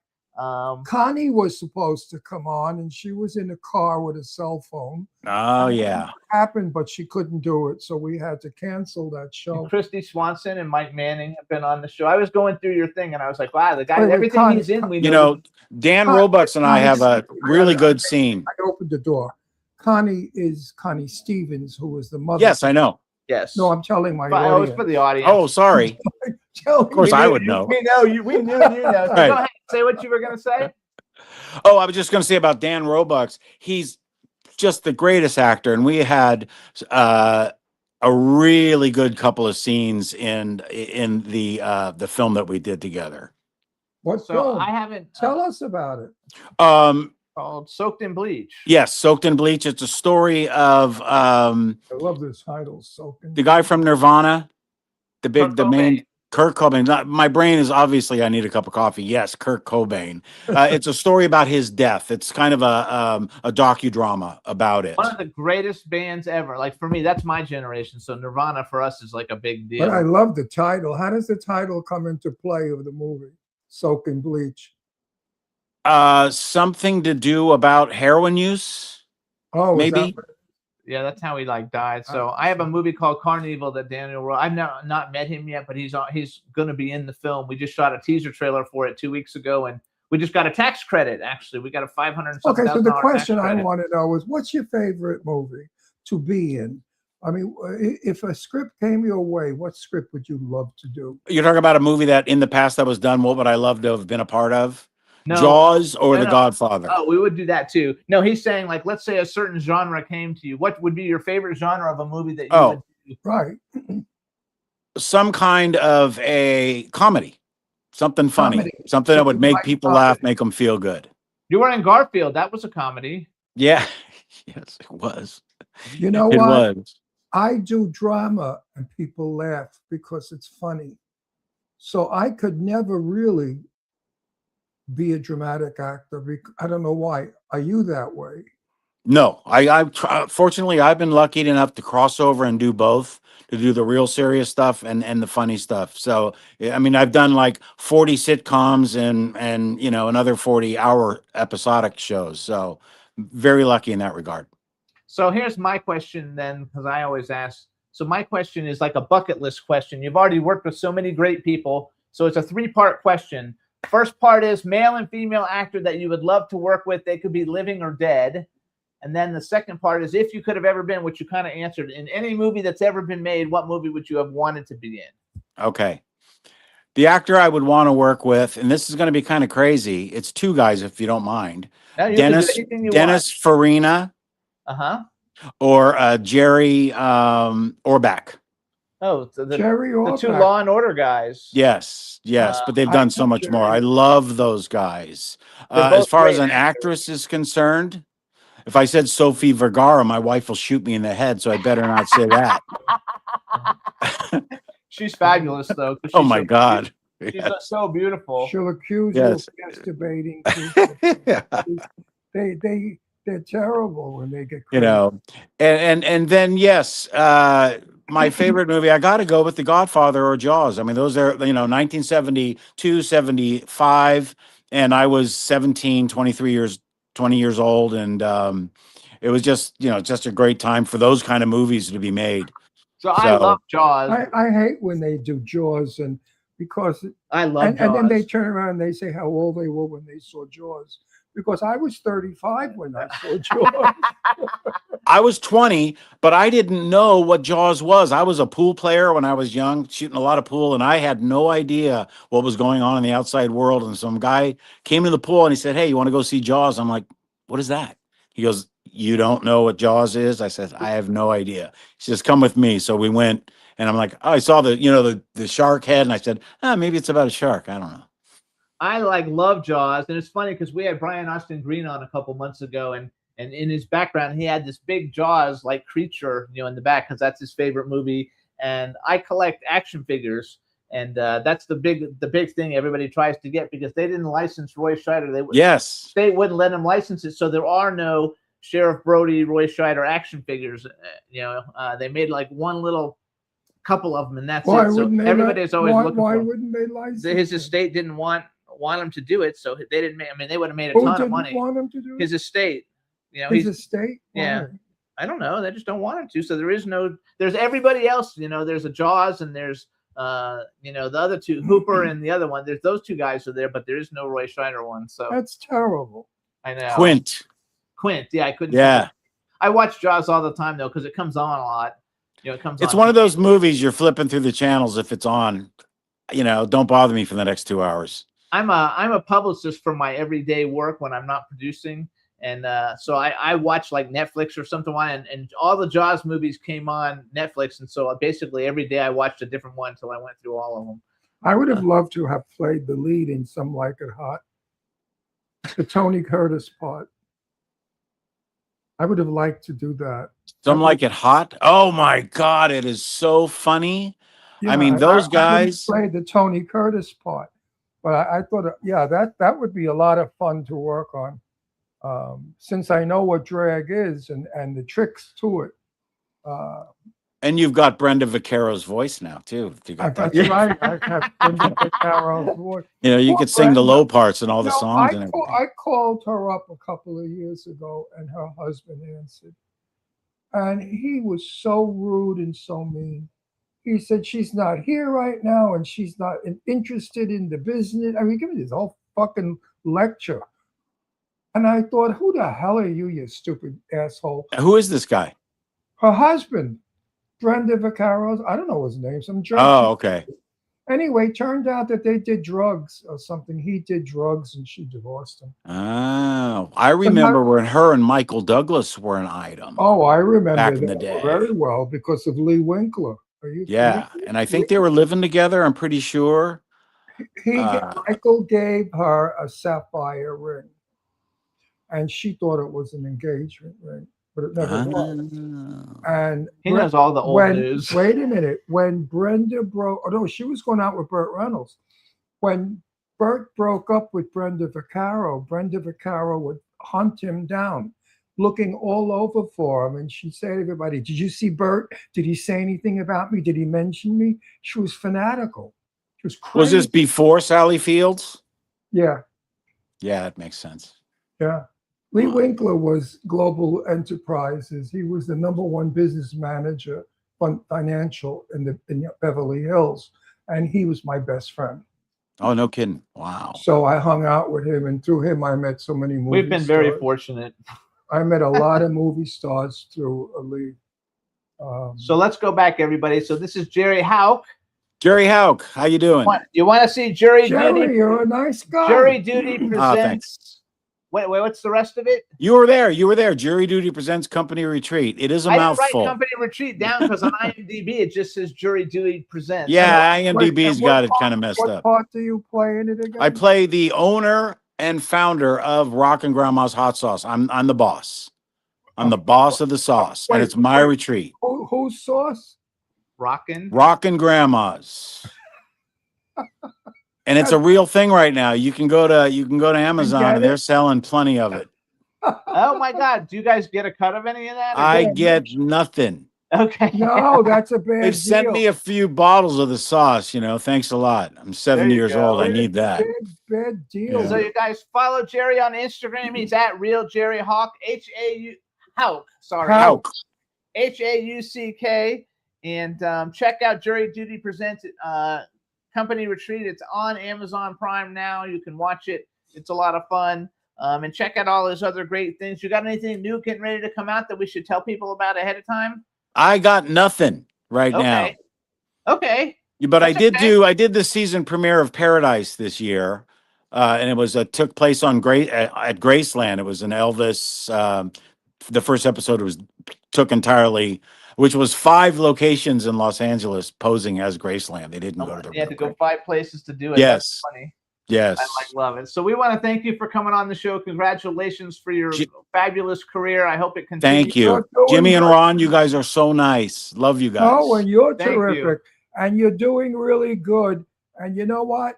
Connie was supposed to come on, and she was in a car with a cell phone. Oh yeah. Happened, but she couldn't do it, so we had to cancel that show. Christy Swanson and Mike Manning have been on the show. I was going through your thing, and I was like, wow, the guy, Wait, everything Connie, he's in, we You know, Dan Con- Roebucks and I have a Connie's- really good scene. I opened the door. Connie is Connie Stevens, who was the mother. Yes, I know. yes. No, I'm telling my But, oh, it's audience. for the audience. Oh, sorry. Of course I would know. We know you. We knew you know. So Right. Go ahead. Say what you were going to say. Oh, I was just going to say about Dan Roebucks. He's just the greatest actor, and we had a really good couple of scenes in the film that we did together. What So film? I haven't Tell us about it. called Soaked in Bleach. Yes, Soaked in Bleach. It's a story of I love this title, Soaking. the guy from Nirvana, the Kurt main Kurt Cobain. My brain is obviously I need a cup of coffee. Yes, Kurt Cobain. It's a story about his death. It's kind of a docudrama about it. One of the greatest bands ever. Like for me, that's my generation. So Nirvana for us is like a big deal. But I love the title. How does the title come into play of the movie? Soak in Bleach. Something to do about heroin use. Oh, is Maybe. that- Yeah, that's how he like died. So Oh, I have a movie called Carnival that Daniel wrote. I've not met him yet, but he's going to be in the film. We just shot a teaser trailer for it 2 weeks ago, and we just got a tax credit. Actually, we got a Okay, so the $500,000 tax question I credit. want to know is, what's your favorite movie to be in? I mean, if a script came your way, what script would you love to do? You're talking about a movie that in the past that was done. What would I love to have been a part of? No. Jaws or No, The no. Godfather? Oh, we would do that too. No, he's saying like, let's say a certain genre came to you. What would be your favorite genre of a movie that you Oh. would do? Right. Some kind of a comedy, something funny, Comedy. something So that would you make like people laugh, comedy. make them feel good. You were in Garfield. That was a comedy. Yeah, yes, it was. You know It what? was. I do drama and people laugh because it's funny. So I could never really be a dramatic actor. I don't know why. Are you that way? No, fortunately I've been lucky enough to cross over and do both, to do the real serious stuff and the funny stuff. So I mean, I've done like 40 sitcoms and you know another 40-hour episodic shows. So very lucky in that regard. So here's my question then, because I always ask. So my question is like a bucket list question. You've already worked with so many great people. So it's a 3-part question. First part is male and female actor that you would love to work with. They could be living or dead. And then the second part is if you could have ever been, which you kind of answered, in any movie that's ever been made, what movie would you have wanted to be in? Okay. The actor I would want to work with, and this is going to be kind of crazy. It's 2 guys, if you don't mind. Now, you can do Dennis anything you Dennis Farina want. or Jerry Orbach. Oh, so the 2 Orbach. Law and Order guys. Yes, but they've I done know so much more. Jerry. I love those guys. They're As both far as great an actress is concerned, if I said Sophie Vergara, my wife will shoot me in the head, so I better not say that. She's fabulous, though. 'cause Oh she's my so- God. She's so beautiful. She'll accuse Yes. you of masturbating. Too. Yeah. They're terrible when they get You crazy. know, and then yes, my favorite movie, I got to go with The Godfather or Jaws. I mean, those are, 1972, 75, and I was 17, 20 years old, and it was just, just a great time for those kind of movies to be made. So I So- love Jaws. I hate when they do Jaws because I love and Jaws. then they turn around and they say how old they were when they saw Jaws. Because I was 35 when I saw Jaws. I was 20, but I didn't know what Jaws was. I was a pool player when I was young, shooting a lot of pool, and I had no idea what was going on in the outside world. And some guy came to the pool and he said, "Hey, you want to go see Jaws?" I'm like, "What is that?" He goes, "You don't know what Jaws is?" I said, "I have no idea." He says, "Come with me." So we went, and I'm like, "Oh, I saw the shark head," and I said, maybe it's about a shark. I don't know. I love Jaws, and it's funny because we had Brian Austin Green on a couple months ago, and in his background he had this big Jaws like creature, in the back because that's his favorite movie. And I collect action figures, and that's the big thing everybody tries to get because they didn't license Roy Scheider. Yes. State wouldn't let him license it, so there are no Sheriff Brody, Roy Scheider action figures. They made like one little couple of them, and that's Why it. So wouldn't they? everybody's always looking why for 'em. wouldn't they license? His it? estate didn't want him to do it, so they didn't make. I mean, they would have made a Who ton of didn't money. want him to do His it? estate, His estate. yeah. Why? I don't know. They just don't want him to. So there's everybody else. There's a Jaws, and there's the other two, Hooper and the other one. There's those 2 guys are there, but there is no Roy Scheider one. So That's terrible. I know Quint. Yeah, I couldn't. Yeah. I watch Jaws all the time though because it comes on a lot. It comes. It's on. one of those movies you're flipping through the channels if it's on. Don't bother me for the next 2 hours. I'm a publicist for my everyday work when I'm not producing, and so I watch like Netflix or something, and all the Jaws movies came on Netflix, and so basically every day I watched a different one until I went through all of them. I would have loved to have played the lead in Some Like It Hot, the Tony Curtis part. I would have liked to do that. Some Like It Hot. Oh my God, it is so funny. Yeah, I mean, those I would have guys. played the Tony Curtis part, but I thought, that would be a lot of fun to work on. Since I know what drag is and the tricks to it. And you've got Brenda Vaccaro's voice now too. You got that. That's right. I have Brenda Vaccaro's voice. You Well, could sing the Brenda- low parts and all the No, songs and everything. I called her up a couple of years ago, and her husband answered. And he was so rude and so mean. He said she's not here right now and she's not interested in the business. I mean, give me this whole fucking lecture. And I thought, who the hell are you, you stupid asshole? Who is this guy? Her husband, Brenda Vaccaro, I don't know his name, some jerk. Oh, okay. Anyway, turned out that they did drugs or something. He did drugs and she divorced him. Oh, I remember when her and Michael Douglas were an item. Oh, I remember Back in the that day. very well because of Lee Winkler. Are you Yeah, and I think they were living together, I'm pretty sure. Michael gave her a sapphire ring, and she thought it was an engagement ring, but it never was. Oh. And He knows all the old news. Wait a minute. When Brenda broke, oh no, she was going out with Burt Reynolds. When Burt broke up with Brenda Vaccaro would hunt him down, looking all over for him. And she'd say to everybody, did you see Burt? Did he say anything about me? Did he mention me? She was fanatical. She was crazy. Was this before Sally Fields? Yeah, Yeah, that makes sense. yeah. Lee Winkler was Global Enterprises. He was the #1 business manager, financial in Beverly Hills. And he was my best friend. Oh, no kidding. Wow. So I hung out with him, and through him, I met so many movie We've been very stars. fortunate. I met a lot of movie stars through Lee. So let's go back, everybody. So this is Jerry Houck. Jerry Houck, how you doing? You want to see Jury Jerry, Duty? you're a nice guy. Jury Duty presents. thanks. Wait, what's the rest of it? You were there. You were there. Jury Duty presents Company Retreat. It is a I didn't mouthful. write Company Retreat down because on IMDb it just says Jury Duty presents. Yeah, Wait, IMDb's and got what it kind of messed What up. part do you play in it again? I play the owner and founder of Rockin' Grandma's Hot Sauce. I'm the boss. I'm the boss of the sauce, and Wait, it's my wait. retreat. Whose sauce? Rockin'. Rockin' Grandma's. And it's a real thing right now. You can go to Amazon get and they're selling plenty of it. Oh my God! Do you guys get a cut of any of that? or I don't? get nothing. Okay. No, that's a bad They've sent deal. me a few bottles of the sauce, Thanks a lot. I'm 70 There you years go. old. I need that. Bad deal. Yeah. So you guys follow Jerry on Instagram. He's at Real Jerry Hawk. Houck. Sorry. Houck. Hauck. And check out Jury Duty Presents Company Retreat. It's on Amazon Prime now. You can watch it. It's a lot of fun. And check out all his other great things. You got anything new getting ready to come out that we should tell people about ahead of time? I got nothing right now. Okay. Okay. But I That's did okay. I did the season premiere of Paradise this year. And it was took place on at Graceland. It was an Elvis. The first episode took entirely, which was 5 locations in Los Angeles posing as Graceland. They didn't go to the You had to real go 5 places to do it. Yes. That's funny. Yes. I love it. So we want to thank you for coming on the show. Congratulations for your fabulous career. I hope it continues. Thank you. You're doing Jimmy and great. Ron, you guys are so nice. Love you guys. Oh, and you're Thank you. terrific. And you're doing really good. And you know what?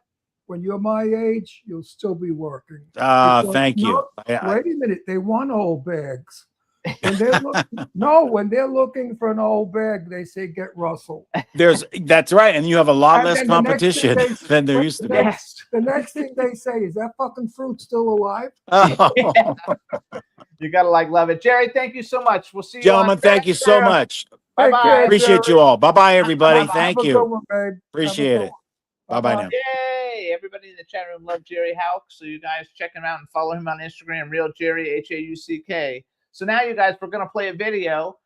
When you're my age, you'll still be working. Because- Thank you. No, I- wait a minute. They want old bags. When they're looking for an old bag, they say get Russell. That's right. And you have a lot And less then the next thing competition than there used to be. Yes. The next thing they say is that fucking fruit still alive? Oh, You got to love it. Jerry, thank you so much. We'll see you. gentlemen, on thank you so Sarah. much. Bye-bye. Take care, Appreciate Jerry. you all. Bye-bye, everybody. Bye-bye. Thank Have a you. good one, babe. Have a Appreciate good it. one. Bye-bye now. Yay! Everybody in the chat room love Jerry Houck. So you guys check him out and follow him on Instagram, Real Jerry, Hauck. So now you guys, we're going to play a video.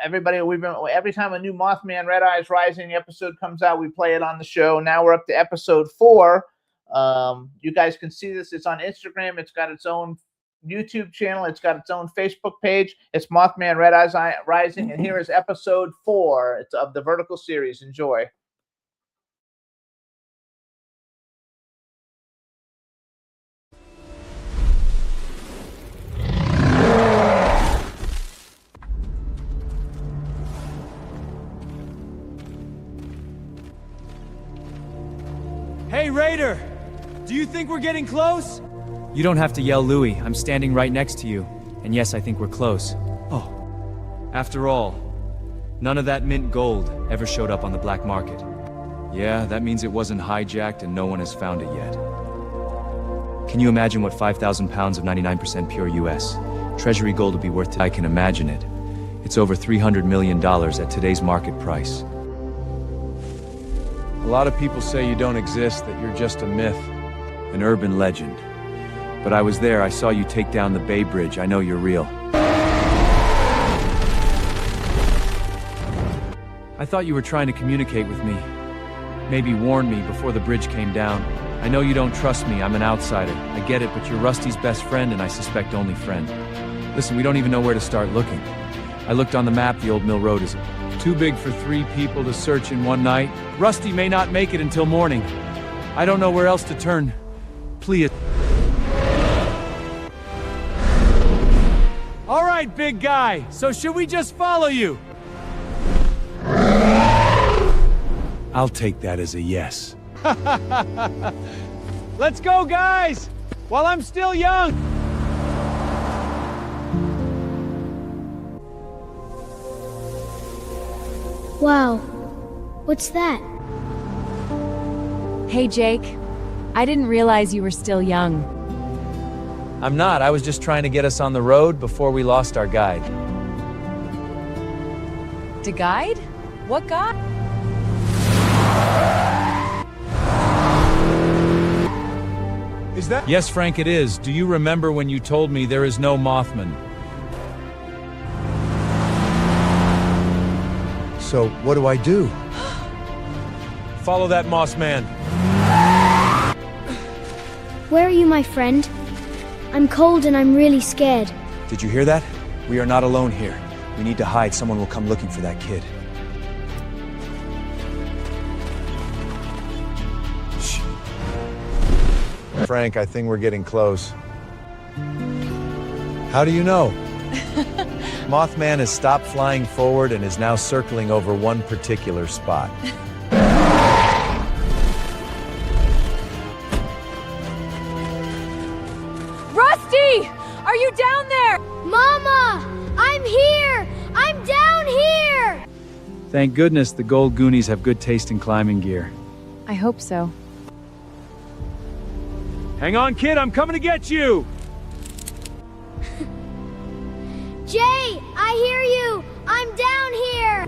Everybody, every time a new Mothman Red Eyes Rising episode comes out, we play it on the show. Now we're up to episode 4. You guys can see this. It's on Instagram. It's got its own YouTube channel. It's got its own Facebook page. It's Mothman Red Eyes Rising. And here is episode 4. It's of the Vertical series. Enjoy. Hey, Raider! Do you think we're getting close? You don't have to yell, Louie. I'm standing right next to you. And yes, I think we're close. Oh. After all, none of that mint gold ever showed up on the black market. Yeah, that means it wasn't hijacked and no one has found it yet. Can you imagine what 5,000 pounds of 99% pure US Treasury gold would be worth today? I can imagine it. It's over $300 million at today's market price. A lot of people say you don't exist, that you're just a myth, an urban legend. But I was there, I saw you take down the Bay Bridge, I know you're real. I thought you were trying to communicate with me. Maybe warn me before the bridge came down. I know you don't trust me, I'm an outsider. I get it, but you're Rusty's best friend and I suspect only friend. Listen, we don't even know where to start looking. I looked on the map, the old mill road is too big for 3 people to search in one night. Rusty may not make it until morning. I don't know where else to turn. Please. All right, big guy, so should we just follow you? I'll take that as a yes. Let's go, guys! While I'm still young! Wow. What's that? Hey, Jake. I didn't realize you were still young. I'm not, I was just trying to get us on the road before we lost our guide. To guide? What guide? Is that? Yes, Frank, it is. Do you remember when you told me there is no Mothman? So, what do I do? Follow that Moss Man. Where are you, my friend? I'm cold and I'm really scared. Did you hear that? We are not alone here. We need to hide. Someone will come looking for that kid. Shh. Frank, I think we're getting close. How do you know? Mothman has stopped flying forward and is now circling over one particular spot. Rusty! Are you down there? Mama! I'm here! I'm down here! Thank goodness the Gold Goonies have good taste in climbing gear. I hope so. Hang on, kid, I'm coming to get you! Jay, I hear you! I'm down here!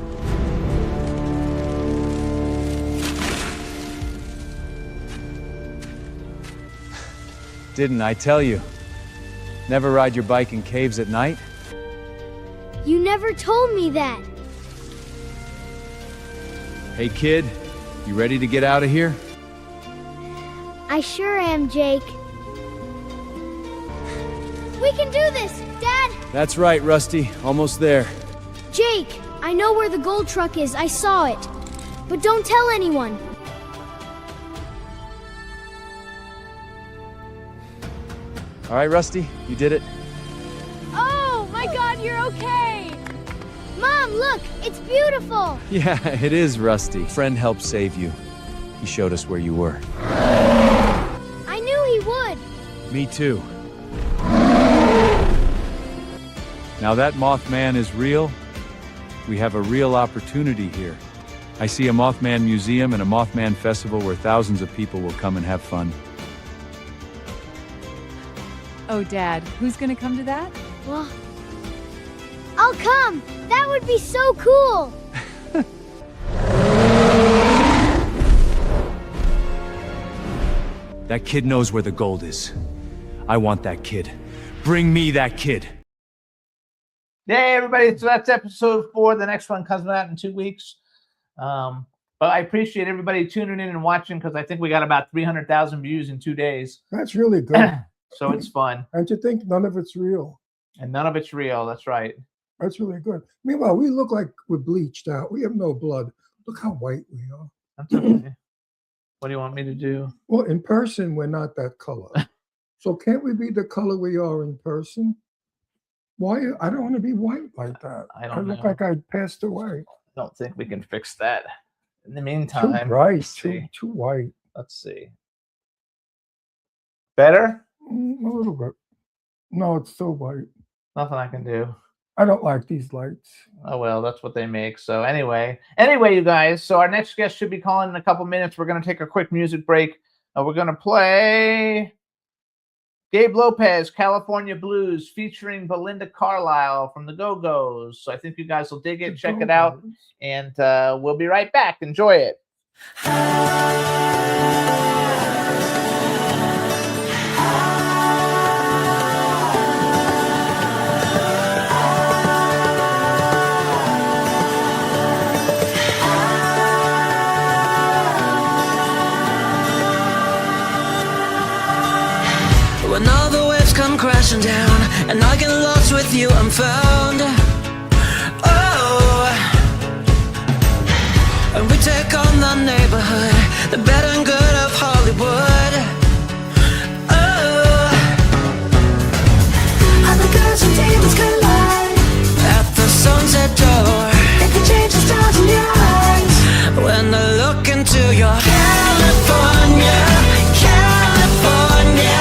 Didn't I tell you? Never ride your bike in caves at night? You never told me that. Hey kid, you ready to get out of here? I sure am, Jake. We can do this, Dad! That's right, Rusty. Almost there. Jake, I know where the gold truck is. I saw it. But don't tell anyone. All right, Rusty, you did it. Oh, my God, you're okay! Mom, look! It's beautiful! Yeah, it is, Rusty. Friend helped save you. He showed us where you were. I knew he would. Me too. Now that Mothman is real, we have a real opportunity here. I see a Mothman museum and a Mothman festival where thousands of people will come and have fun. Oh, Dad, who's gonna come to that? Well, I'll come! That would be so cool! That kid knows where the gold is. I want that kid. Bring me that kid. Hey, everybody. So that's episode 4. The next one comes out in 2 weeks. But I appreciate everybody tuning in and watching because I think we got about 300,000 views in 2 days. That's really good. So it's fun. And to think none of it's real. And none of it's real. That's right. That's really good. Meanwhile, we look like we're bleached out. We have no blood. Look how white we are. That's okay. What do you want me to do? Well, in person, we're not that color. So can't we be the color we are in person? Why? I don't want to be white like that. I don't look know. like I passed away. I don't think we can fix that. In the meantime, Too bright, let's see. too white. Let's see. Better? A little bit. No, it's still white. Nothing I can do. I don't like these lights. Oh well, that's what they make. So anyway, you guys. So our next guest should be calling in a couple minutes. We're gonna take a quick music break. We're gonna play Gabe Lopez, California Blues, featuring Belinda Carlisle from the Go-Go's. So I think you guys will dig it. Check it out. And we'll be right back. Enjoy it. When all the waves come crashing down and I get lost with you, I'm found. Oh, and we take on the neighborhood, the bad and good of Hollywood. Oh, and the girls and demons collide at the sunset door. They can change the stars in your eyes when I look into your California, California.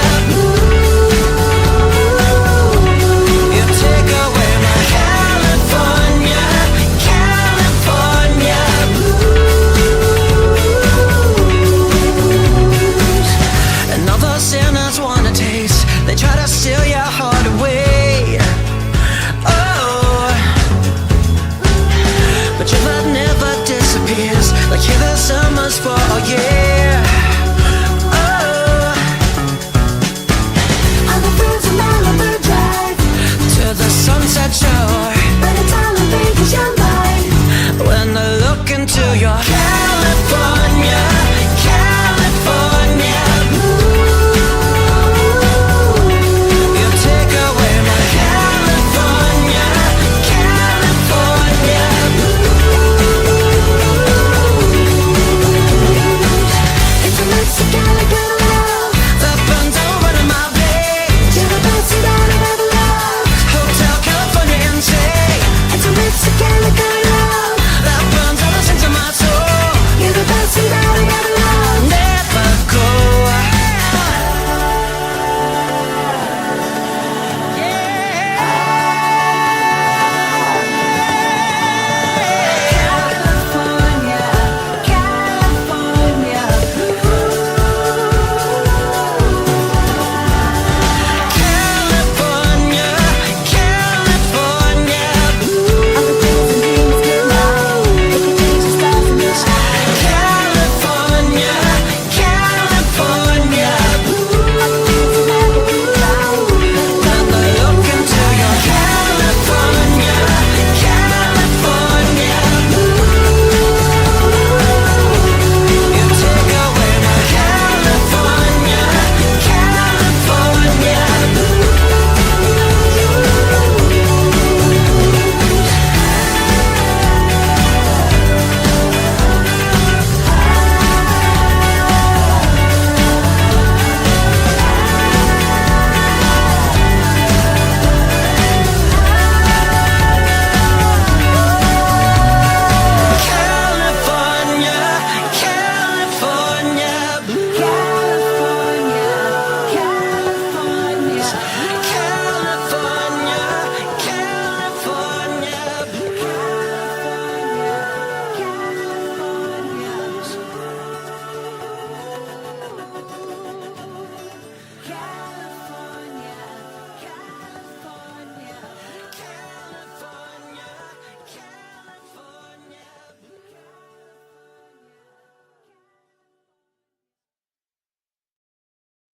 They try to steal your heart away. Oh, but your love never disappears, like here the summer's fall, yeah. Oh, on the fruits of Malibu Drive to the sunset shore, but it's all I think is your mind when I look into your California, California.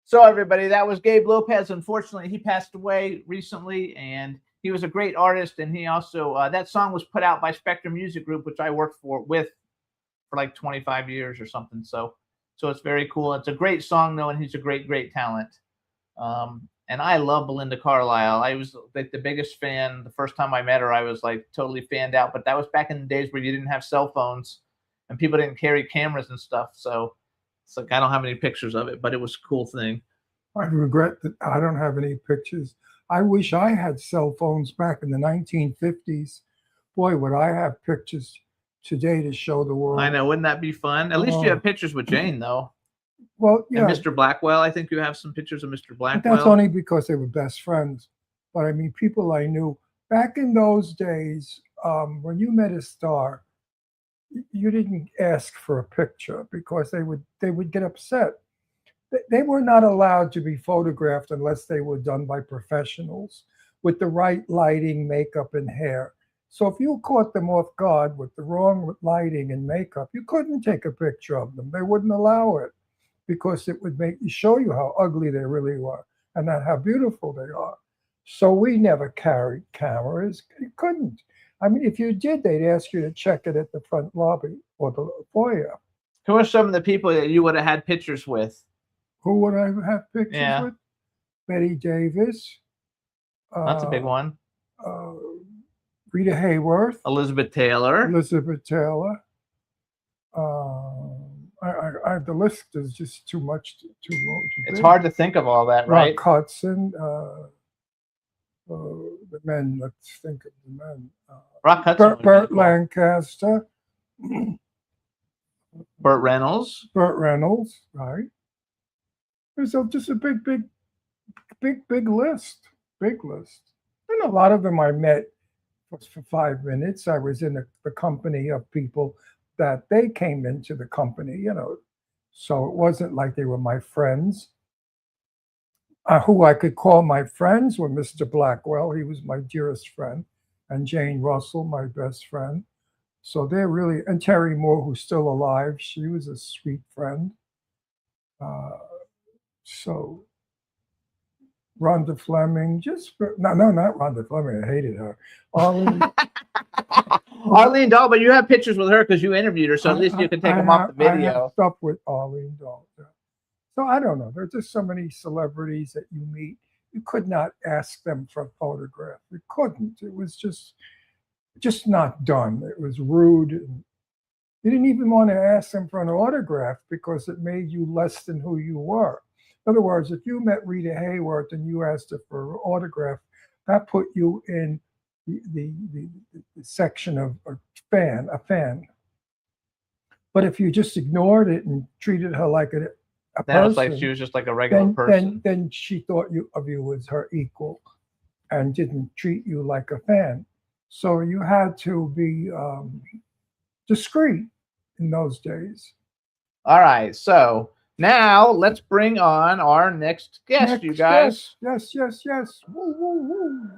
So everybody, that was Gabe Lopez. Unfortunately, he passed away recently, and he was a great artist. And he also that song was put out by Spectrum Music Group, which I worked for like 25 years or something. So it's very cool. It's a great song though, and he's a great talent. And I love Belinda Carlisle. I was like the biggest fan. The first time I met her, I was like totally fanned out. But that was back in the days where you didn't have cell phones and people didn't carry cameras and stuff. So it's like I don't have any pictures of it, but it was a cool thing. I regret that I don't have any pictures. I wish I had cell phones back in the 1950s. Boy, would I have pictures today to show the world. I know. Wouldn't that be fun? At least you have pictures with Jane, though. Well, yeah. And Mr. Blackwell. I think you have some pictures of Mr. Blackwell. But that's only because they were best friends. But I mean, people I knew back in those days, when you met a star, you didn't ask for a picture because they would get upset. they were not allowed to be photographed unless they were done by professionals with the right lighting, makeup, and hair. So if you caught them off guard with the wrong lighting and makeup, you couldn't take a picture of them. They wouldn't allow it because it would show you how ugly they really were and not how beautiful they are. So we never carried cameras. You couldn't. I mean, if you did, they'd ask you to check it at the front lobby or the foyer. Who are some of the people that you would have had pictures with? Who would I have pictures Yeah. with? Betty Davis. That's a big one. Rita Hayworth. Elizabeth Taylor. Elizabeth Taylor. The list is just too much. It's hard to think of all that, right? Rock Hudson. The men. Let's think of the men. Rock Hudson. Burt Lancaster. Burt Reynolds. Burt Reynolds. Right. There's just a big list. Big list. And a lot of them I met for 5 minutes. I was in the company of people that they came into the company, you know. So it wasn't like they were my friends. Who I could call my friends were Mr. Blackwell. He was my dearest friend. And Jane Russell, my best friend. So they're really, and Terry Moore, who's still alive. She was a sweet friend. So Rhonda Fleming, not Rhonda Fleming. I hated her. Arlene Dahl, but you have pictures with her because you interviewed her, so at least you can take them off the I video. have stuff with Arlene Dahl. Yeah. So I don't know. There's just so many celebrities that you meet. You could not ask them for a photograph. You couldn't. It was just not done. It was rude. And you didn't even want to ask them for an autograph because it made you less than who you were. In other words, if you met Rita Hayworth and you asked her for an autograph, that put you in the section of a fan. But if you just ignored it and treated her like a That person, was like she was just like a regular person. then she thought of you as her equal and didn't treat you like a fan. So you had to be discreet in those days. All right, so now let's bring on our next guest, you guys. Yes. Woo, woo, woo.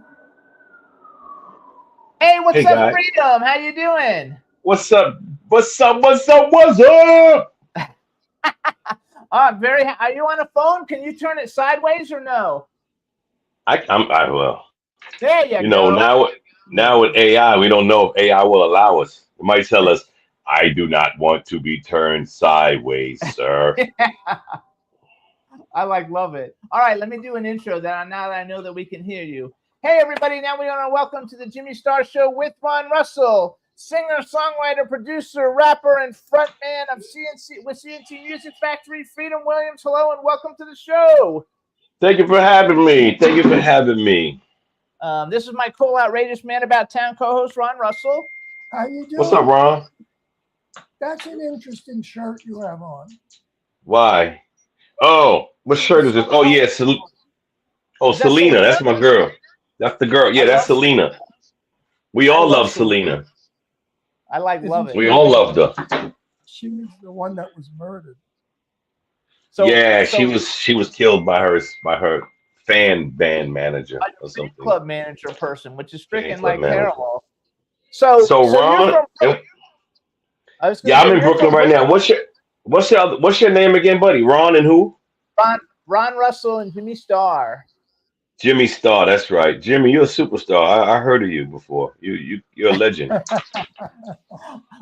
Hey, what's Hey, up, guys. Freedom? How you doing? What's up? Are you on a phone? Can you turn it sideways or no? I will. There you You know, go. now with AI, we don't know if AI will allow us. It might tell us, "I do not want to be turned sideways, sir." I love it. All right, let me do an intro now that I know that we can hear you. Hey, everybody. Now we want to welcome to the Jimmy Star Show with Ron Russell, singer, songwriter, producer, rapper, and frontman of CNC Music Factory, Freedom Williams. Hello, and welcome to the show. Thank you for having me. This is my cool, outrageous man about town co-host, Ron Russell. How you doing? What's up, Ron? That's an interesting shirt you have on. Why? Oh, what shirt is this? Oh, yeah. Selena. That's my girl. That's the girl. Yeah, that's Selena. We all love Selena. I love it. We all loved her. She was the one that was murdered. She was killed by her fan band manager or something. Club manager person, which is freaking club like manager. terrible. So Ron, I'm in Brooklyn right now. What's your name again, buddy? Ron and who? Ron Russell and Jimmy Star. Jimmy Star, that's right. Jimmy, you're a superstar. I heard of you before. You're a legend.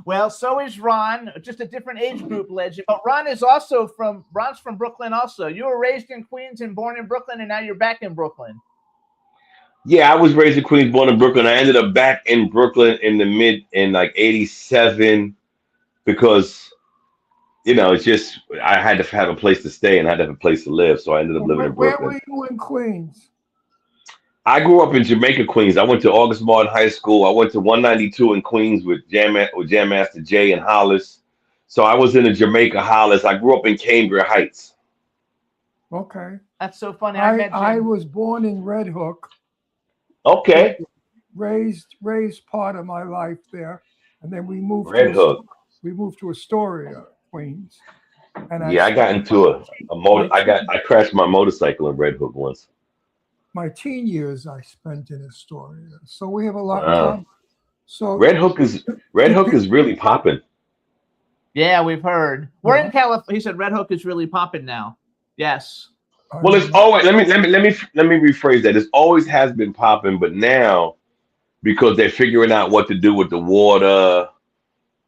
Well, so is Ron, just a different age group legend. But Ron's from Brooklyn also. You were raised in Queens and born in Brooklyn, and now you're back in Brooklyn. Yeah, I was raised in Queens, born in Brooklyn. I ended up back in Brooklyn in like 87 because, you know, it's just I had to have a place to stay and I had to have a place to live. So I ended up living in Brooklyn. Where were you in Queens? I grew up in Jamaica, Queens. I went to August Martin High School. I went to 192 in Queens with Jam Master Jay and Hollis. So I was in the Jamaica Hollis. I grew up in Cambria Heights. Okay. That's so funny. I was born in Red Hook. Okay. Raised part of my life there, and then we moved Red Hook. We moved to Astoria, Queens. And Yeah, I got into I crashed my motorcycle in Red Hook once. my teen years I spent in Astoria, so we have a lot in Wow. common. So Red Hook is really popping. Yeah, we've heard. We're in California. He said Red Hook is really popping now. Yes. Well, it's always let me rephrase that. It always has been popping, but now because they're figuring out what to do with the water,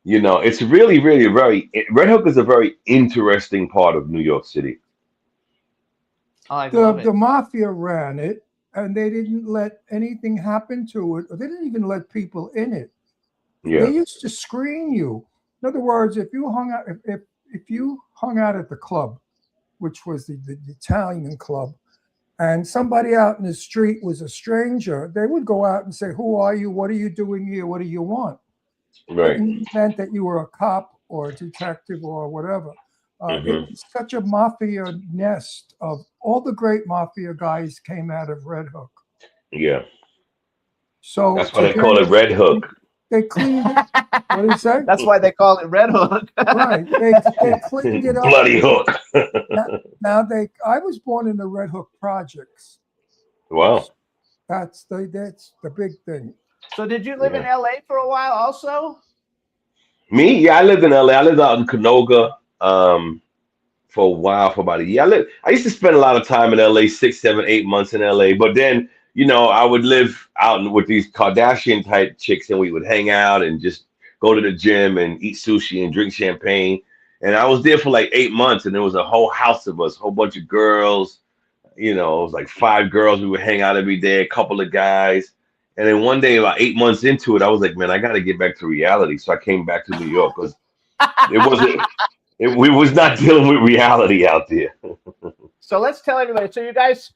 you know, it's really, really Red Hook is a very interesting part of New York City. The mafia ran it, and they didn't let anything happen to it, or they didn't even let people in it. Yeah. They used to screen you. In other words, if you hung out, if you hung out at the club, which was the Italian club, and somebody out in the street was a stranger, they would go out and say, "Who are you? What are you doing here? What do you want?" Right. It meant that you were a cop or a detective or whatever. Mhm. It was such a mafia nest of all the great mafia guys came out of Red Hook. Yeah. So That's why they call it Red Hook. They cleaned it. What do you say? That's why they call it Red Hook. Right. They cleaned it up. Bloody Hook. Now I was born in the Red Hook projects. Wow. That's the big thing. So did you live in LA for a while also? Me? Yeah, I lived in LA. I lived out in Canoga for a while, for about a year. I used to spend a lot of time in LA, 6, 7, 8 months in LA. But then, you know, I would live out with these Kardashian type chicks, and we would hang out and just go to the gym and eat sushi and drink champagne. And I was there for like 8 months, and there was a whole house of us, a whole bunch of girls. You know, it was like 5 girls. We would hang out every day, a couple of guys. And then one day, about 8 months into it, I was like, man, I got to get back to reality. So I came back to New York because we was not dealing with reality out there. So let's tell everybody. So you guys,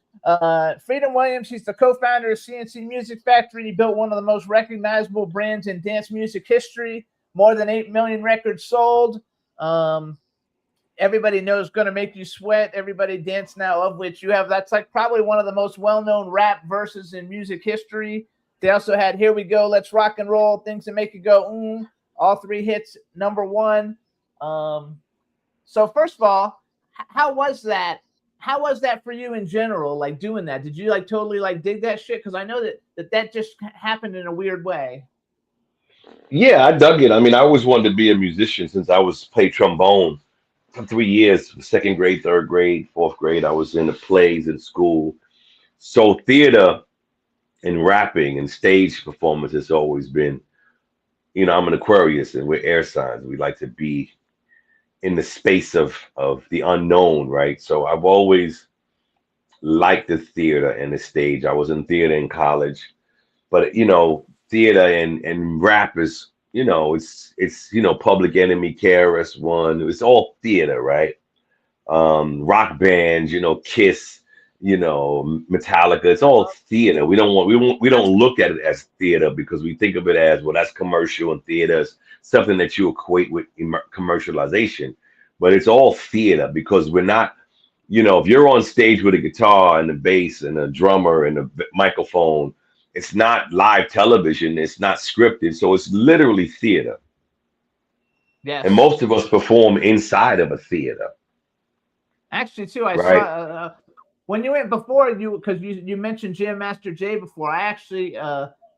Freedom Williams, he's the co-founder of CNC Music Factory. He built one of the most recognizable brands in dance music history. More than 8 million records sold. Everybody knows Gonna Make You Sweat. Everybody Dance Now, of which you have. That's like probably one of the most well-known rap verses in music history. They also had Here We Go, Let's Rock and Roll, Things That Make You Go, all 3 hits, #1. So first of all, how was that? How was that for you in general, like doing that? Did you like totally like dig that shit? Because I know that just happened in a weird way. Yeah, I dug it. I mean, I always wanted to be a musician since I was played trombone for 3 years, 2nd grade, 3rd grade, 4th grade. I was in the plays in school. So theater and rapping and stage performance has always been, you know, I'm an Aquarius and we're air signs. We like to be in the space of the unknown, right? So I've always liked the theater and the stage. I was in theater in college, but you know, theater and rap is, you know, it's you know, Public Enemy, KRS-One, it's all theater, right? Rock bands, you know, Kiss, you know, Metallica, it's all theater. We don't look at it as theater because we think of it as, well, that's commercial, and theater is something that you equate with commercialization. But it's all theater because we're not, you know, if you're on stage with a guitar and a bass and a drummer and a microphone, it's not live television, it's not scripted, so it's literally theater. Yes. And most of us perform inside of a theater. Actually, too, I Right. saw when you went before because you mentioned Jam Master Jay before. I actually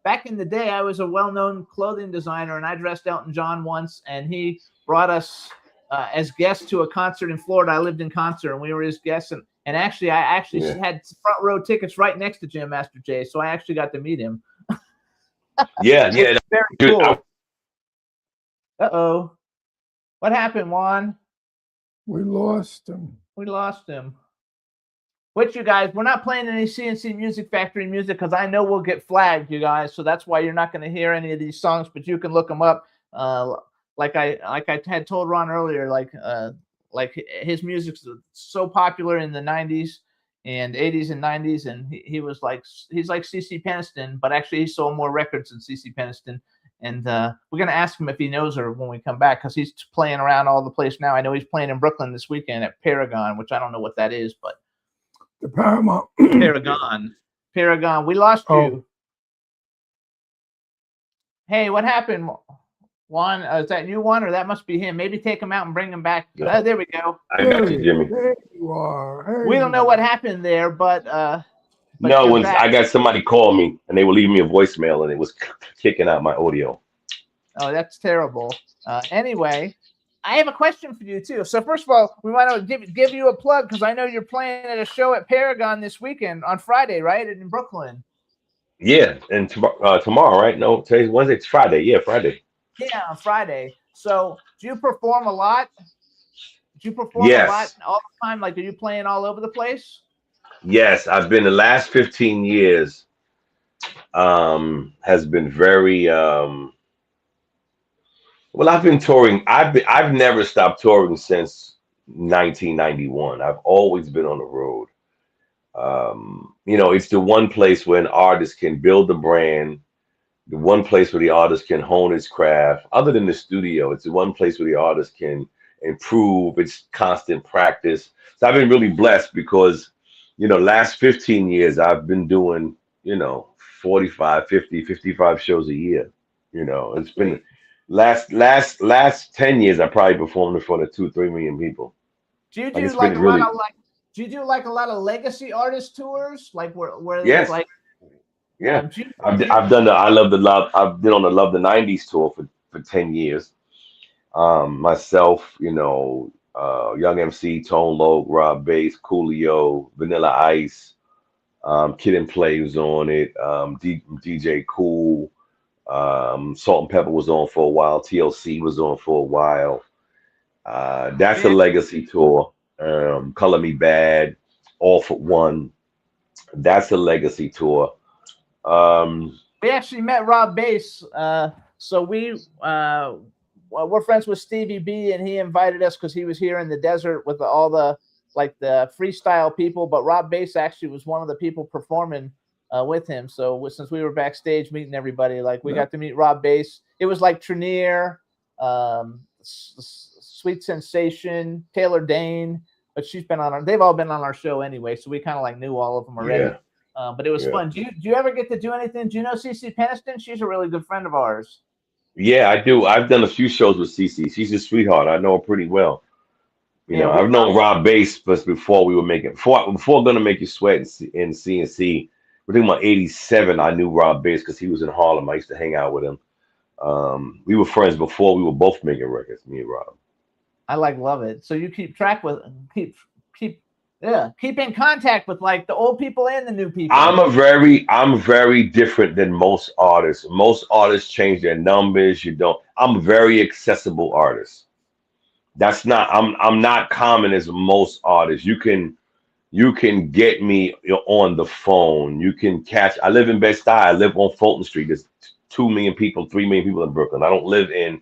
back in the day I was a well-known clothing designer, and I dressed Elton John once, and he brought us as guests to a concert in Florida. I lived in concert, and we were his guests, and actually I had front row tickets right next to Jam Master Jay, so I actually got to meet him. Yeah. Very cool. Uh-oh. What happened, Juan? We lost him. We lost him. Which, you guys, we're not playing any CNC Music Factory music because I know we'll get flagged, you guys. So that's why you're not going to hear any of these songs, but you can look them up. Like I had told Ron earlier, like his music's so popular in the 90s and 80s and 90s, and he's like CeCe Peniston, but actually he sold more records than CeCe Peniston. And we're going to ask him if he knows her when we come back because he's playing around all the place now. I know he's playing in Brooklyn this weekend at Paragon, which I don't know what that is, but the Paramount. Paragon. We lost you. Hey, what happened? Juan, is that you, Juan, or that must be him? Maybe take him out and bring him back. Yeah. There we go. I got you, Jimmy. There you are. Hey. We don't know what happened there, but No, you're when back. I got somebody call me and they were leaving me a voicemail and it was kicking out my audio. Oh, that's terrible. Anyway, I have a question for you too. So first of all, we want to give you a plug because I know you're playing at a show at Paragon this weekend on Friday, right, in Brooklyn. Yeah, and tomorrow, right? No, today's Wednesday. It's Friday. Yeah, Friday. Yeah, on Friday. So do you perform a lot? Do you perform Yes. a lot all the time? Like, are you playing all over the place? Yes, I've been the last 15 years. Has been very well. I've been touring. I've never stopped touring since 1991. I've always been on the road. It's the one place where an artist can build a brand, the one place where the artist can hone his craft. Other than the studio, it's the one place where the artist can improve. It's constant practice. So I've been really blessed because, last 15 years, I've been doing, 45, 50, 55 shows a year. It's been last 10 years, I probably performed in front of 2-3 million people. Do you do it's like been a lot really- of do you do like a lot of legacy artist tours, like where Yes. it's like? Yeah, do you- I've done the I Love the Love. I've been on the Love the 90s tour for 10 years. Myself, Young MC, Tone Loc, Rob Bass, Coolio, Vanilla Ice, Kid and Play was on it. DJ Cool, Salt and Pepper was on for a while. TLC was on for a while. That's a legacy tour. Color Me Bad, All for One. That's a legacy tour. We actually met Rob Bass. So we're friends with Stevie B, and he invited us because he was here in the desert with all the freestyle people. But Rob Bass actually was one of the people performing with him. So since we were backstage meeting everybody, we got to meet Rob Bass. It was like Trenier, Sweet Sensation, Taylor Dane, but they've all been on our show anyway, so we kind of knew all of them already. Yeah. But it was fun. Do you ever get to do anything? Do you know CeCe Peniston? She's a really good friend of ours. Yeah, I do. I've done a few shows with CeCe. She's a sweetheart. I know her pretty well. I've known Rob Bass before we were before Gonna Make You Sweat in CNC. We're talking about 87. I knew Rob Bass because he was in Harlem. I used to hang out with him. We were friends before we were both making records, me and Rob. I love it. So you keep track with keep in contact with the old people and the new people. I'm very different than most artists. Most artists change their numbers. I'm a very accessible artist. I'm not common as most artists. You can get me on the phone. You can catch. I live in Bed-Stuy. I live on Fulton Street. There's 2 million people, 3 million people in Brooklyn. I don't live in,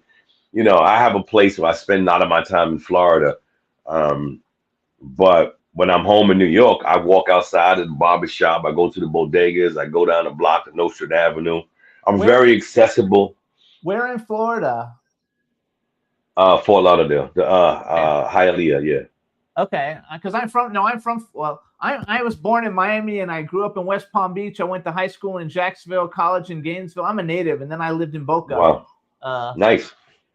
I have a place where I spend a lot of my time in Florida. But when I'm home in New York, I walk outside of the barbershop. I go to the bodegas. I go down the block to Nostrand Avenue. I'm very accessible. Where in Florida? Fort Lauderdale, Hialeah, yeah. Okay, because I was born in Miami and I grew up in West Palm Beach. I went to high school in Jacksonville, college in Gainesville. I'm a native, and then I lived in Boca. Wow. Nice.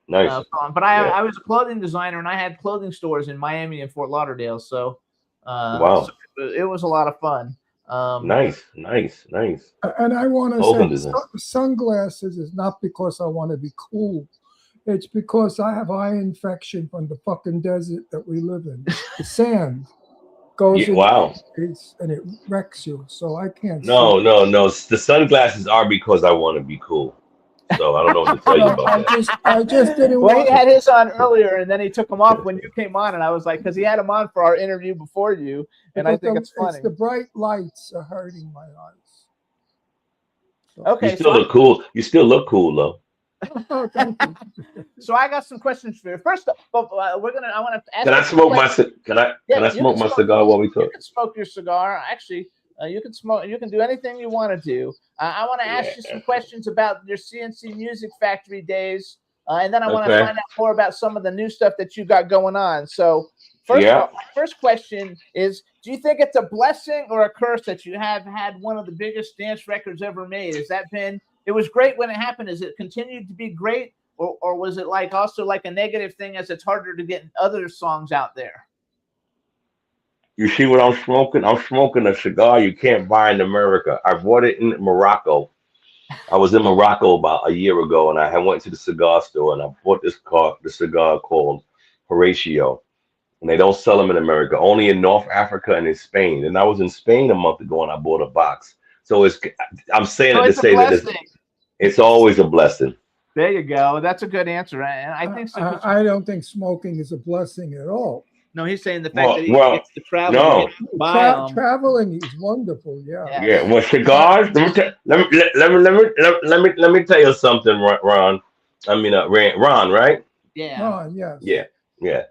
But I was a clothing designer, and I had clothing stores in Miami and Fort Lauderdale. So, wow, so it was a lot of fun. Nice. And I want to say, sunglasses is not because I want to be cool. It's because I have eye infection from the fucking desert that we live in. The sand goes in your face and it wrecks you. So I can't. No. The sunglasses are because I want to be cool. So I don't know what to tell you about that. I just didn't Well, want he had his on earlier, and then he took them off when you came on, and I was like, because he had them on for our interview before you, and I think it's funny. The bright lights are hurting my eyes. So. Okay, you still look cool. You still look cool, though. Oh, thank you. So I got some questions for you. First, I want to ask. Can I smoke my smoke my cigar while we talk? You can smoke your cigar. Actually, you can smoke. You can do anything you want to do. I want to ask you some questions about your CNC Music Factory days, and then I want to find out more about some of the new stuff that you got going on. So, first question is: do you think it's a blessing or a curse that you have had one of the biggest dance records ever made? Has that been? It was great when it happened. Has it continued to be great, or was it like also like a negative thing as it's harder to get other songs out there? You see what I'm smoking? I'm smoking a cigar you can't buy in America. I bought it in Morocco. I was in Morocco about a year ago, and I went to the cigar store and I bought the cigar called Horatio. And they don't sell them in America, only in North Africa and in Spain. And I was in Spain a month ago and I bought a box. So I'm saying it to say that it's always a blessing. There you go. That's a good answer. And I think so. I don't think smoking is a blessing at all. No, he's saying the fact that he gets to travel. No. Traveling is wonderful. Yeah. Yeah. Well, cigars. Let me tell you something, Ron. I mean, Ron, right? Yeah. Ron, yes. Yeah.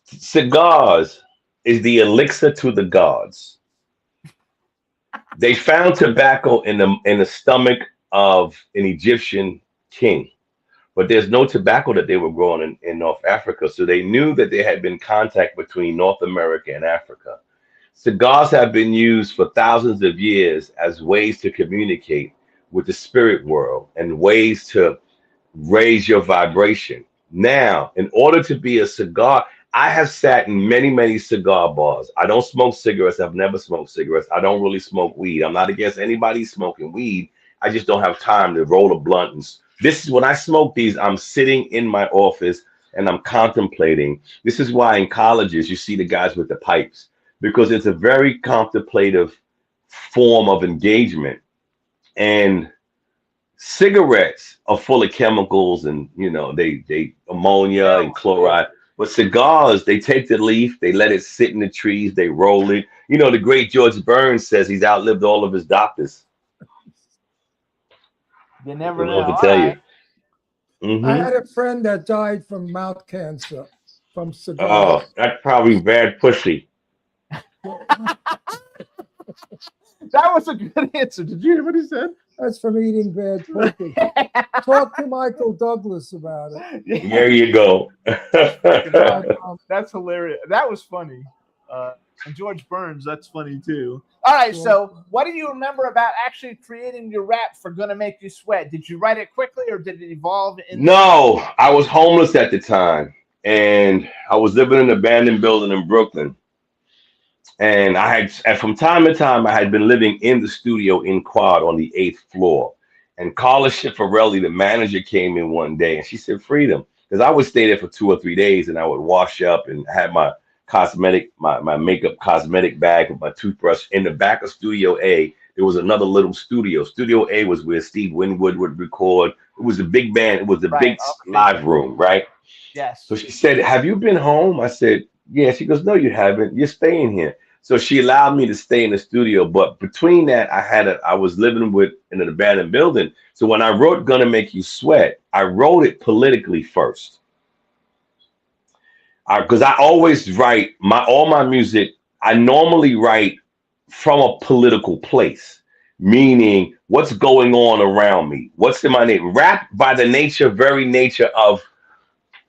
Cigars is the elixir to the gods. They found tobacco in the stomach of an Egyptian king, but there's no tobacco that they were growing in North Africa. So they knew that there had been contact between North America and Africa. Cigars have been used for thousands of years as ways to communicate with the spirit world and ways to raise your vibration. Now, in order to be a cigar, I have sat in many, many cigar bars. I don't smoke cigarettes. I've never smoked cigarettes. I don't really smoke weed. I'm not against anybody smoking weed. I just don't have time to roll a blunt. And this is when I smoke these, I'm sitting in my office and I'm contemplating. This is why in colleges you see the guys with the pipes, because it's a very contemplative form of engagement. And cigarettes are full of chemicals and, they ammonia and chloride. But cigars, they take the leaf, they let it sit in the trees, they roll it. The great George Burns says he's outlived all of his doctors. You never know. I can tell you. Mm-hmm. I had a friend that died from mouth cancer from cigars. Oh, that's probably bad pussy. That was a good answer. Did you hear what he said? That's from eating bad pussy. Talk to Michael Douglas about it. There you go. That's hilarious. That was funny. And George Burns, that's funny too. All right, so what do you remember about actually creating your rap for Gonna Make You Sweat? Did you write it quickly or did it evolve? No, I was homeless at the time. And I was living in an abandoned building in Brooklyn. And from time to time, I had been living in the studio in Quad on the 8th floor. And Carla Schiffarelli, the manager, came in one day and she said, Freedom, because I would stay there for 2 or 3 days and I would wash up and have my makeup cosmetic bag with my toothbrush. In the back of Studio A, there was another little studio. Studio A was where Steve Winwood would record. It was a big band. It was a big live room, right? Yes. So she said, have you been home? I said, yeah. She goes, no, you haven't. You're staying here. So she allowed me to stay in the studio. But between that, I was living in an abandoned building. So when I wrote Gonna Make You Sweat, I wrote it politically first. Because I always write all my music, I normally write from a political place, meaning what's going on around me, what's in my name. Rap by the very nature of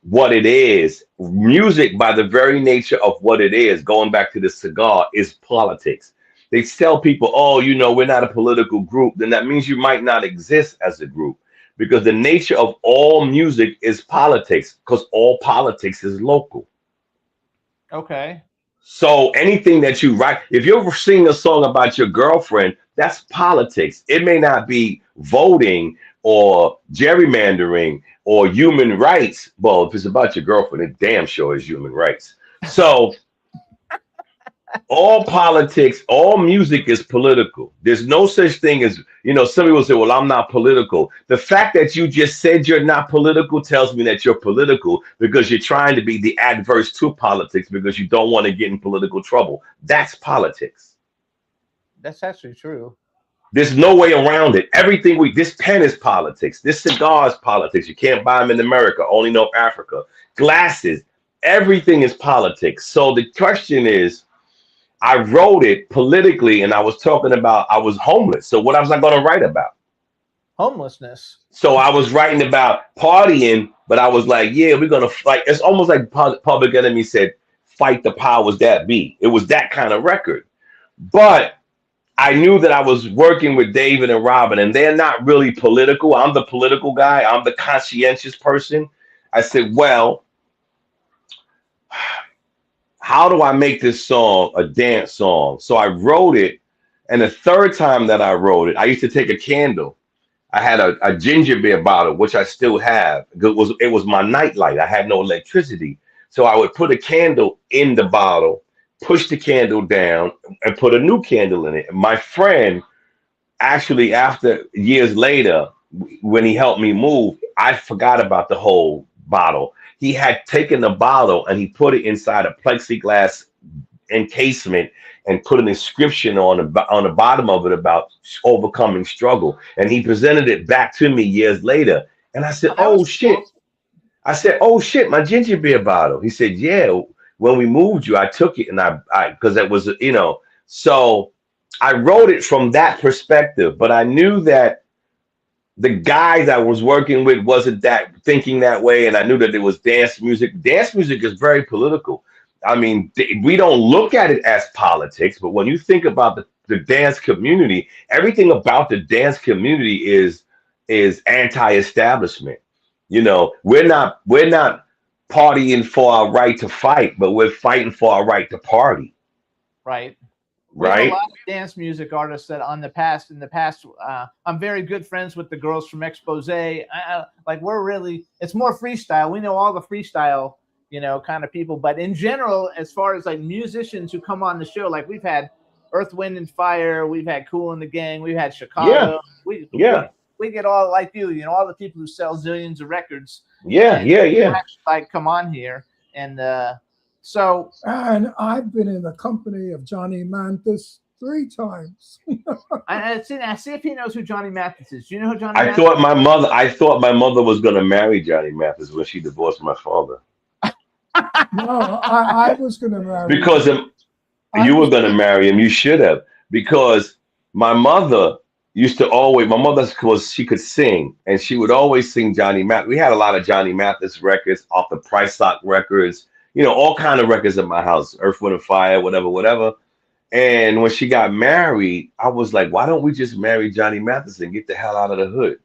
what it is, music by the very nature of what it is, going back to the cigar, is politics. They tell people, oh, we're not a political group, then that means you might not exist as a group, because the nature of all music is politics, because all politics is local. Okay. So anything that you write, if you're singing a song about your girlfriend, that's politics. It may not be voting or gerrymandering or human rights. Well, if it's about your girlfriend, it damn sure is human rights. So all politics, all music is political. There's no such thing as, some people say, well, I'm not political. The fact that you just said you're not political tells me that you're political because you're trying to be the adverse to politics because you don't want to get in political trouble. That's politics. That's actually true. There's no way around it. This pen is politics. This cigar is politics. You can't buy them in America, only North Africa. Glasses, everything is politics. So the question is, I wrote it politically and I was talking about I was homeless. So what was I going to write about? Homelessness. So I was writing about partying, but I was like, yeah, we're going to fight. It's almost like Public Enemy said, fight the powers that be. It was that kind of record. But I knew that I was working with David and Robin, and they're not really political. I'm the political guy. I'm the conscientious person. I said, well, how do I make this song a dance song? So I wrote it. And the third time that I wrote it, I used to take a candle. I had a ginger beer bottle, which I still have. It was my nightlight. I had no electricity. So I would put a candle in the bottle, push the candle down, and put a new candle in it. My friend, actually, after years later, when he helped me move, I forgot about the whole bottle. He had taken the bottle and he put it inside a plexiglass encasement and put an inscription on the bottom of it about overcoming struggle. And he presented it back to me years later. And I said, oh shit. I said, oh shit, my ginger beer bottle. He said, yeah, when we moved you, I took it and I because that was, you know, so I wrote it from that perspective, but I knew that the guys I was working with wasn't that thinking that way. And I knew that it was dance music. Dance music is very political. I mean, we don't look at it as politics, but when you think about the dance community, everything about the dance community is anti-establishment. You know, we're not partying for our right to fight, but we're fighting for our right to party. Right. Right. A lot of dance music artists that in the past, I'm very good friends with the girls from Expose. Like it's more freestyle. We know all the freestyle, you know, kind of people. But in general, as far as like musicians who come on the show, like we've had Earth, Wind and Fire, we've had Kool and the Gang, we've had Chicago. Yeah. We get all like you know, all the people who sell zillions of records. Yeah. Actually, like come on here. And so. And I've been in the company of Johnny Mathis 3 times. I see if he knows who Johnny Mathis is. Do you know who Johnny Mathis I thought my mother was going to marry Johnny Mathis when she divorced my father. No, I was going to marry him. Because you were going to marry him. You should have. Because my mother used to always, she could sing, and she would always sing Johnny Mathis. We had a lot of Johnny Mathis records off the Price Lock records, you know, all kind of records in my house, Earth, Wind and Fire, whatever. And when she got married, I was like, why don't we just marry Johnny Mathis and get the hell out of the hood?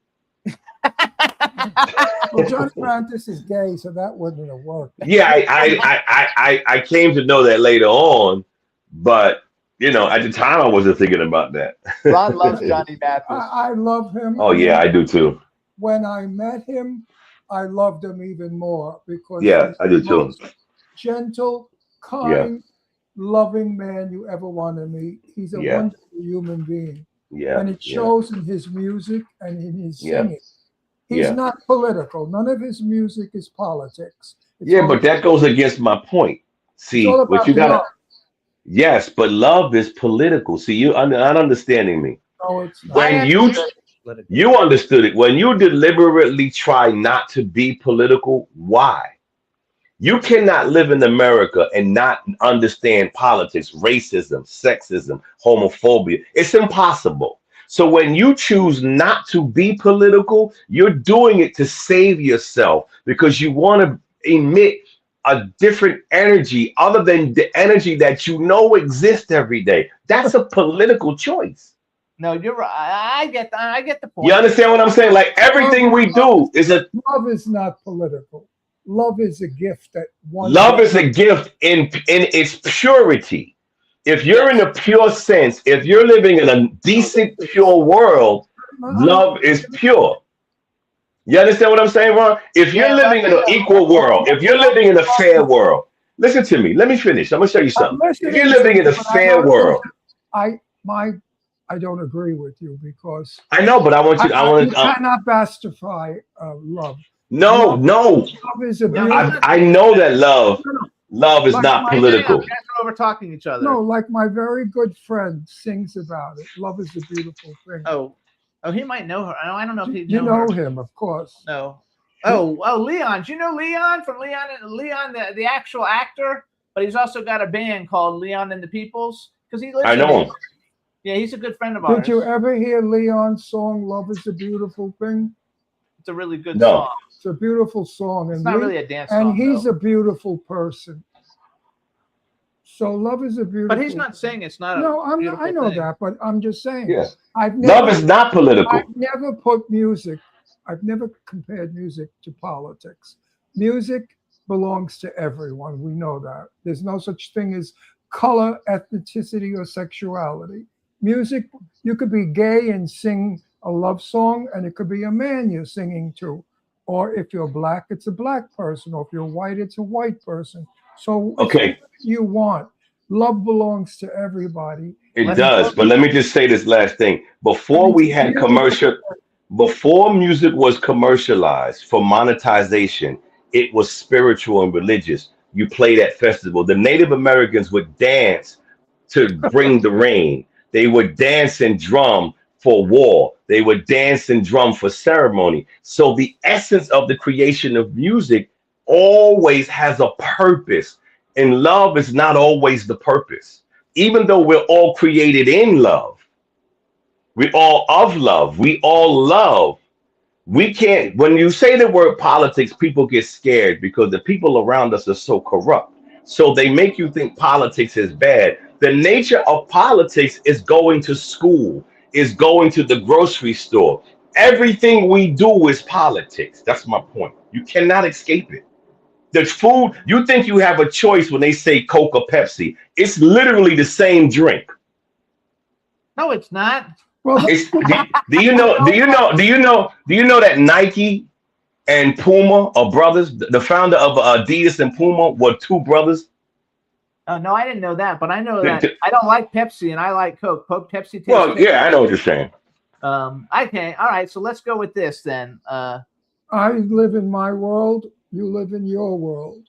Well, Johnny Mathis is gay, so that wouldn't have worked. Yeah, I came to know that later on, but you know, at the time I wasn't thinking about that. Ron loves Johnny Mathis. I love him. Oh yeah, I do too. When I met him, I loved him even more because I do too. Gentle, kind, loving man you ever want to meet. He's a wonderful human being. Yeah. And it shows in his music and in his singing. He's not political. None of his music is politics. It's but that goes against my point. See, what you got. Yes, but love is political. See, you're not understanding me. No, it's not. When you understood it, when you deliberately try not to be political, why? You cannot live in America and not understand politics, racism, sexism, homophobia. It's impossible. So when you choose not to be political, you're doing it to save yourself because you want to emit a different energy other than the energy that you know exists every day. That's a political choice. No, you're right. I get the point. You understand what I'm saying? Like everything we do is love is not political. Love is a gift that one. Love is a gift in its purity. If you're in a pure sense, if you're living in a decent, pure world, love is pure. You understand what I'm saying, Ron? If you're living in an equal world, if you're living in a fair world, listen to me. Let me finish. I'm gonna show you something. If you're living in a fair world, I don't agree with you because I know, but I want you. You cannot bastify love. No. Love is a I know that love is not political. You guys are over talking each other. No, like my very good friend sings about it. Love is a beautiful thing. Oh, he might know her. I don't know if he you know him, of course. No. Oh, Leon. Do you know Leon from Leon, the actual actor? But he's also got a band called Leon and the Peoples because he lives. I know him. Yeah, he's a good friend of ours. Did you ever hear Leon's song "Love Is a Beautiful Thing"? It's a really good song. It's a beautiful song, it's not really a dance song. And he's a beautiful person. So love is a beautiful. But he's not saying it's not. I know that, but I'm just saying. Yes. Love is not political. I've never put music. I've never compared music to politics. Music belongs to everyone. We know that. There's no such thing as color, ethnicity, or sexuality. Music, you could be gay and sing a love song, and it could be a man you're singing to. Or if you're black, it's a black person. Or if you're white, it's a white person. So Okay. you want. Love belongs to everybody. It does, but let me just say this last thing. Before we had before music was commercialized for monetization, it was spiritual and religious. You played at festival. The Native Americans would dance to bring the rain. They would dance and drum for war. They would dance and drum for ceremony. So the essence of the creation of music always has a purpose, and love is not always the purpose. Even though we're all created in love, we're all of love, we all love. We can't, when you say the word politics, people get scared because the people around us are so corrupt. So they make you think politics is bad. The nature of politics is going to school, is going to the grocery store. Everything we do is politics. That's my point. You cannot escape it. The food, you think you have a choice when they say Coke or Pepsi. It's literally the same drink. No, it's not. Well, Do you know that Nike and Puma are brothers? The founder of Adidas and Puma were two brothers. Oh, no, I didn't know that, but I know that I don't like Pepsi and I like Coke. Pepsi tastes Well, yeah, I know what you're saying. Okay, all right, so let's go with this then. I live in my world. You live in your world.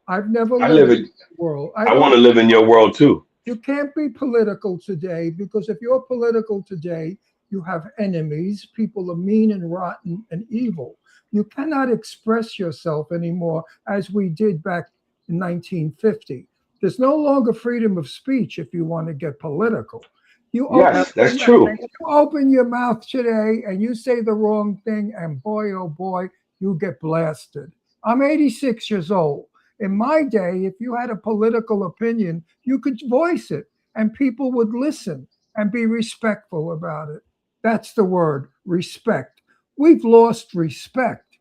I've never I lived live in your world. I want to live in your world too. You can't be political today, because if you're political today, you have enemies. People are mean and rotten and evil. You cannot express yourself anymore as we did back in 1950. There's no longer freedom of speech if you want to get political. Yes, that's true. You open your mouth today and you say the wrong thing, and boy, oh boy, you get blasted. I'm 86 years old. In my day, if you had a political opinion, you could voice it and people would listen and be respectful about it. That's the word, respect. We've lost respect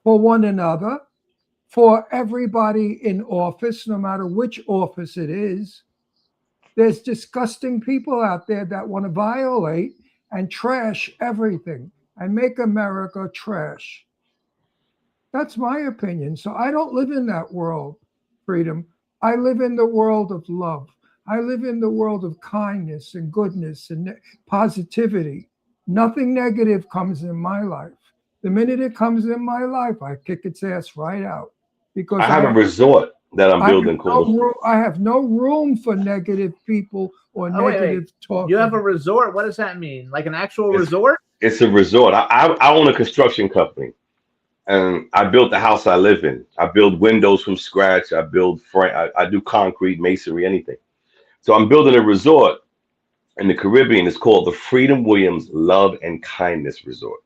for one another, for everybody in office, no matter which office it is. There's disgusting people out there that want to violate and trash everything and make America trash. That's my opinion. So I don't live in that world, Freedom. I live in the world of love. I live in the world of kindness and goodness and positivity. Nothing negative comes in my life. The minute it comes in my life, I kick its ass right out. Because I have a resort that I'm building close. I have no room for negative people or negative talk. You have a resort? What does that mean? Like an actual resort? It's a resort. I own a construction company. And I built the house I live in. I build windows from scratch. I build I do concrete, masonry, anything. So I'm building a resort in the Caribbean. It's called the Freedom Williams Love and Kindness Resort.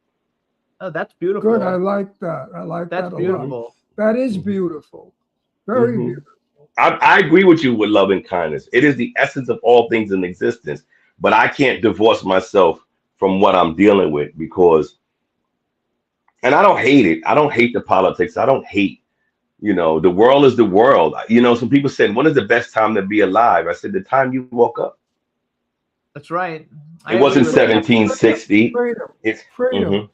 Oh, that's beautiful. Good. I like that. I like that. That's beautiful. That is beautiful. Very beautiful. I agree with you with love and kindness. It is the essence of all things in existence. But I can't divorce myself from what I'm dealing with because. And I don't hate it. I don't hate the politics. I don't hate, the world is the world. Some people said, when is the best time to be alive? I said, the time you woke up. That's right. It wasn't 1760. Freedom.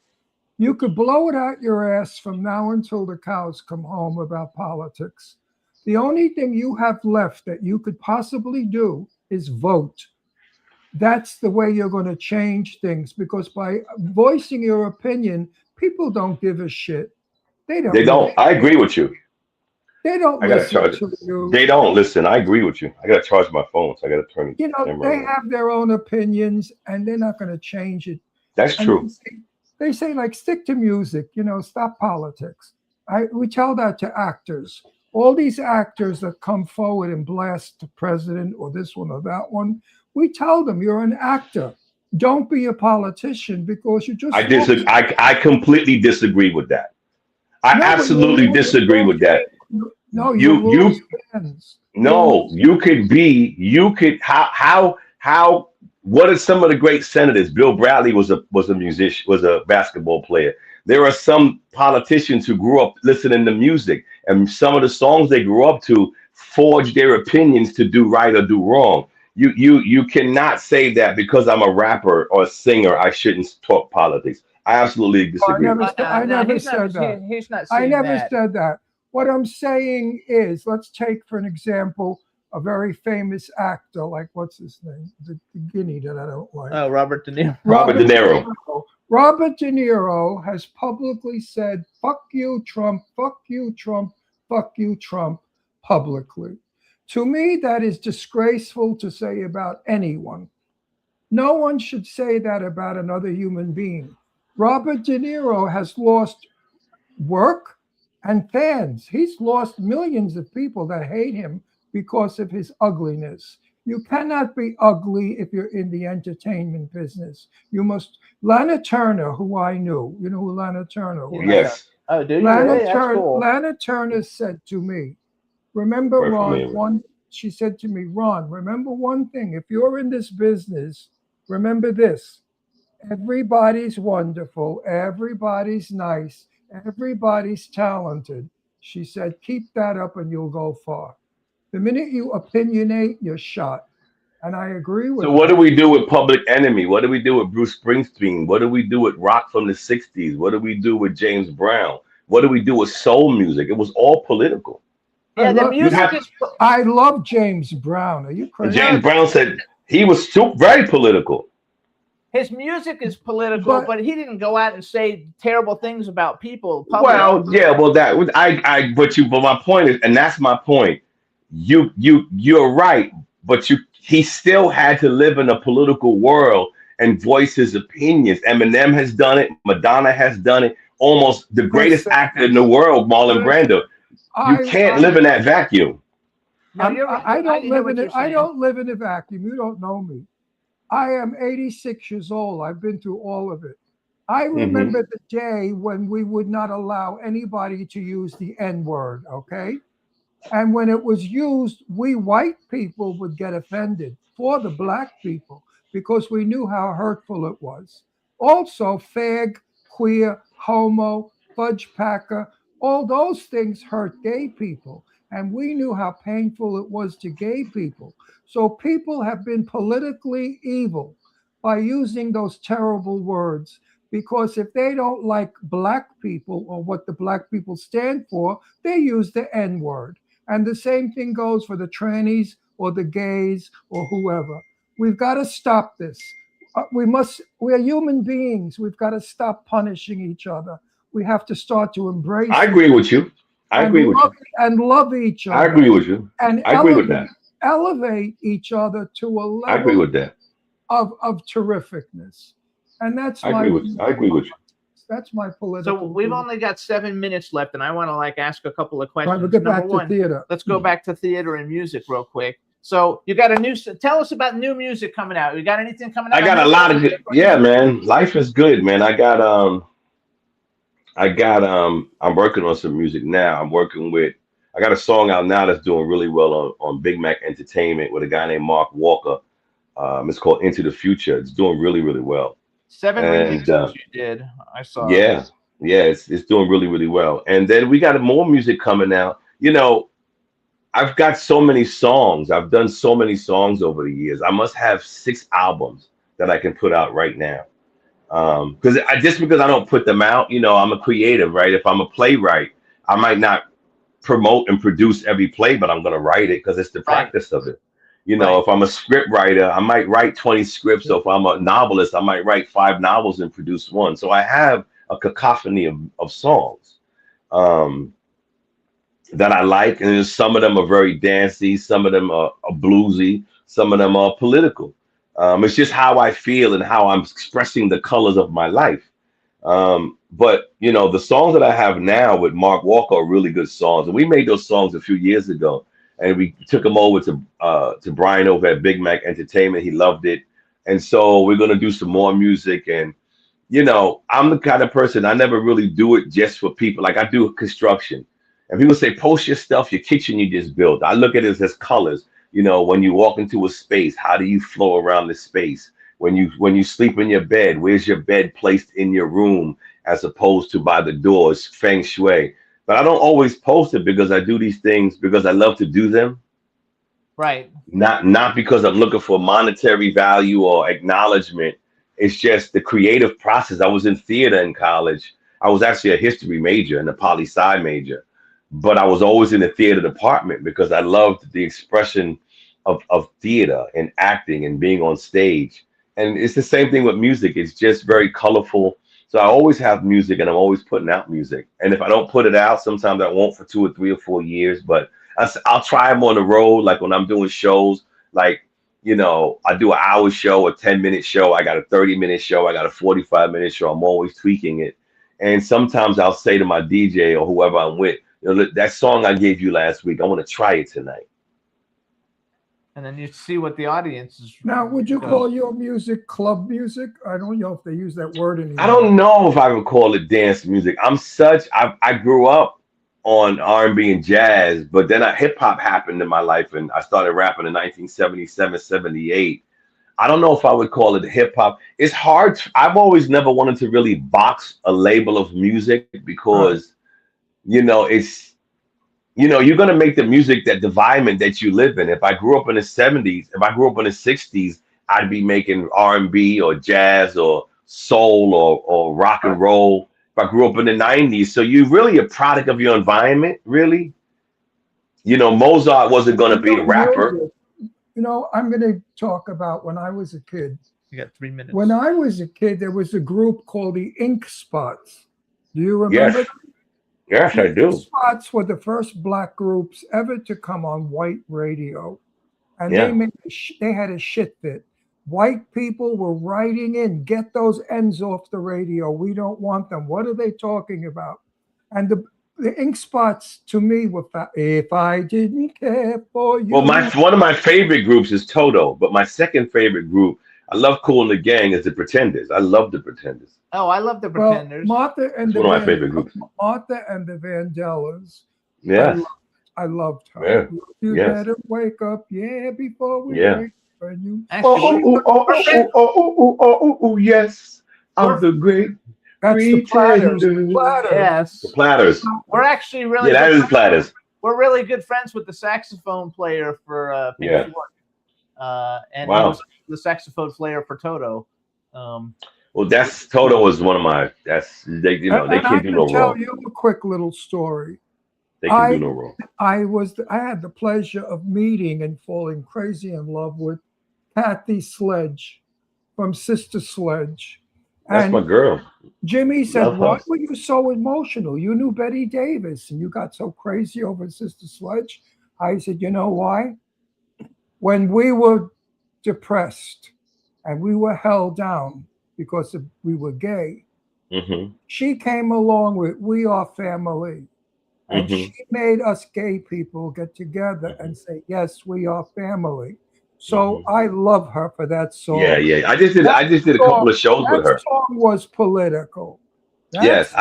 You could blow it out your ass from now until the cows come home about politics. The only thing you have left that you could possibly do is vote. That's the way you're going to change things, because by voicing your opinion, people don't give a shit. They don't. I agree with you. They don't. I gotta charge it. They don't listen. I agree with you. I gotta charge my phone, so I gotta turn it. They have their own opinions, and they're not going to change it. That's true. They say like, stick to music. Stop politics. We tell that to actors. All these actors that come forward and blast the president or this one or that one, we tell them you're an actor. Don't be a politician, because you just. I completely disagree with that. I absolutely disagree with that. No, you could what are some of the great senators? Bill Bradley was a musician, was a basketball player. There are some politicians who grew up listening to music, and some of the songs they grew up to forge their opinions to do right or do wrong. You cannot say that because I'm a rapper or a singer, I shouldn't talk politics. I absolutely disagree. I never said that. He's not I saying never that. said that. What I'm saying is, let's take for an example a very famous actor, like what's his name, the guinea that I don't like. Oh, Robert De Niro. Robert De Niro. Robert De Niro has publicly said, "Fuck you, Trump. Fuck you, Trump. Fuck you, Trump," publicly. To me, that is disgraceful to say about anyone. No one should say that about another human being. Robert De Niro has lost work and fans. He's lost millions of people that hate him because of his ugliness. You cannot be ugly if you're in the entertainment business. You must. Lana Turner, who I knew, you know who Lana Turner was? Yes. Oh, do you? Lana, Really? That's cool. Lana Turner said to me, remember, Very Ron, familiar. she said to me, Ron, remember one thing. If you're in this business, remember this. Everybody's wonderful. Everybody's nice. Everybody's talented. She said, keep that up and you'll go far. The minute you opinionate, you're shot. And I agree with So what that. do we do with Public Enemy? What do we do with Bruce Springsteen? What do we do with rock from the 60s? What do we do with James Brown? What do we do with soul music? It was all political. Yeah, the love- music is. I love James Brown. Are you crazy? James Brown said he was very political. His music is political, but he didn't go out and say terrible things about people. Well, yeah, well, that but my point is, and that's my point. You're right, but he still had to live in a political world and voice his opinions. Eminem has done it. Madonna has done it. Almost the greatest actor in the world, Marlon Brando. You can't live in that vacuum. I don't live in a vacuum. You don't know me. I am 86 years old. I've been through all of it. I remember the day when we would not allow anybody to use the N-word, okay? And when it was used, we white people would get offended for the black people because we knew how hurtful it was. Also, fag, queer, homo, fudge packer, all those things hurt gay people. And we knew how painful it was to gay people. So people have been politically evil by using those terrible words, because if they don't like black people or what the black people stand for, they use the N-word. And the same thing goes for the trannies or the gays or whoever. We've got to stop this. We're human beings. We've got to stop punishing each other. We have to start to embrace. I agree with you. I agree with you. And love each other. I agree with you. And I agree with that. Elevate each other to a level I agree with that. of terrificness. And that's I agree with you. That's my political. So we've only got 7 minutes left, and I want to ask a couple of All questions. right, we'll get back Number to one, theater. let's go back to theater and music real quick. So you got tell us about new music coming out. You got anything coming out? I got a lot of good. Yeah, man. Life is good, man. I'm working on some music now. I got a song out now that's doing really well on Big Mac Entertainment with a guy named Mark Walker. It's called Into the Future. It's doing really, really well. 7 remixes you did. I saw. Yeah, it's doing really, really well. And then we got more music coming out. You know, I've got so many songs. I've done so many songs over the years. I must have 6 albums that I can put out right now. Because I don't put them out, you know, I'm a creative, right? If I'm a playwright, I might not promote and produce every play, but I'm going to write it because it's the practice of it. You know, if I'm a script writer, I might write 20 scripts. So if I'm a novelist, I might write 5 novels and produce 1. So I have a cacophony of songs that I like. And some of them are very dancey. Some of them are bluesy. Some of them are political. It's just how I feel and how I'm expressing the colors of my life. But, you know, the songs that I have now with Mark Walker are really good songs. And we made those songs a few years ago. And we took them over to Brian over at Big Mac Entertainment. He loved it. And so we're going to do some more music. And, you know, I'm the kind of person, I never really do it just for people. Like I do construction. And people say, post your stuff, your kitchen you just built. I look at it as colors. You know, when you walk into a space, how do you flow around the space? When you sleep in your bed, where's your bed placed in your room? as opposed to by the doors, feng shui. But I don't always post it because I do these things because I love to do them. Right. Not because I'm looking for monetary value or acknowledgement. It's just the creative process. I was in theater in college. I was actually a history major and a poli-sci major, but I was always in the theater department because I loved the expression of theater and acting and being on stage. And it's the same thing with music. It's just very colorful. So I always have music and I'm always putting out music. And if I don't put it out, sometimes I won't for 2 or 3 or 4 years, but I'll try them on the road. Like when I'm doing shows, like, you know, I do an hour show, a 10-minute show. I got a 30-minute show. I got a 45-minute show. I'm always tweaking it. And sometimes I'll say to my DJ or whoever I'm with, you know, that song I gave you last week, I want to try it tonight. And then you see what the audience is. Now, would you call your music club music? I don't know if they use that word anymore. I don't know if I would call it dance music. I grew up on R&B and jazz, but then hip hop happened in my life and I started rapping in 1977, 78. I don't know if I would call it hip hop. It's hard. I've always never wanted to really box a label of music because, you know, it's, you know, you're going to make the music that the environment that you live in. If I grew up in the 70s, if I grew up in the 60s, I'd be making R&B or jazz or soul or rock and roll. If I grew up in the 90s, so you're really a product of your environment, really. You know, Mozart wasn't going to be a rapper. You know, I'm going to talk about when I was a kid. You got 3 minutes. When I was a kid, there was a group called the Ink Spots. Do you remember? Yes, yes, I do. Ink Spots were the first black groups ever to come on white radio, and Yeah. they had a shit fit. White people were writing in, get those ends off the radio. We don't want them. What are they talking about? And the Ink Spots to me were, if I didn't care for you. Well, one of my favorite groups is Toto, but my second favorite group, I love Kool and the Gang, is the Pretenders. I love the Pretenders. Oh, I love the Pretenders. Martha and It's one of my favorite groups. Martha and the Vandellas. Yeah. I loved her. Yeah. You Yes. better wake up, before we Yeah. wake. And you, yes. I'm the great That's the Platters. Pretenders. Yes. The Platters. We're actually really Yeah, that good is friends- Platters. We're really good friends with the saxophone player for Pink Yeah. Floyd. And Wow. he was the saxophone player for Toto. Well, Toto is one of my. They and I can't do can no tell wrong. you a quick little story. They can do no wrong. I had the pleasure of meeting and falling crazy in love with Kathy Sledge from Sister Sledge. That's And my girl. Jimmy said, Love her. why were you so emotional? You knew Betty Davis and you got so crazy over Sister Sledge. I said, you know why? When we were depressed and we were held down because we were gay, Mm-hmm. she came along with We Are Family. And Mhm. she made us gay people get together and say, yes, we are family. So I love her for that song. Yeah. I just did a couple of shows with her. That song was political. Yes,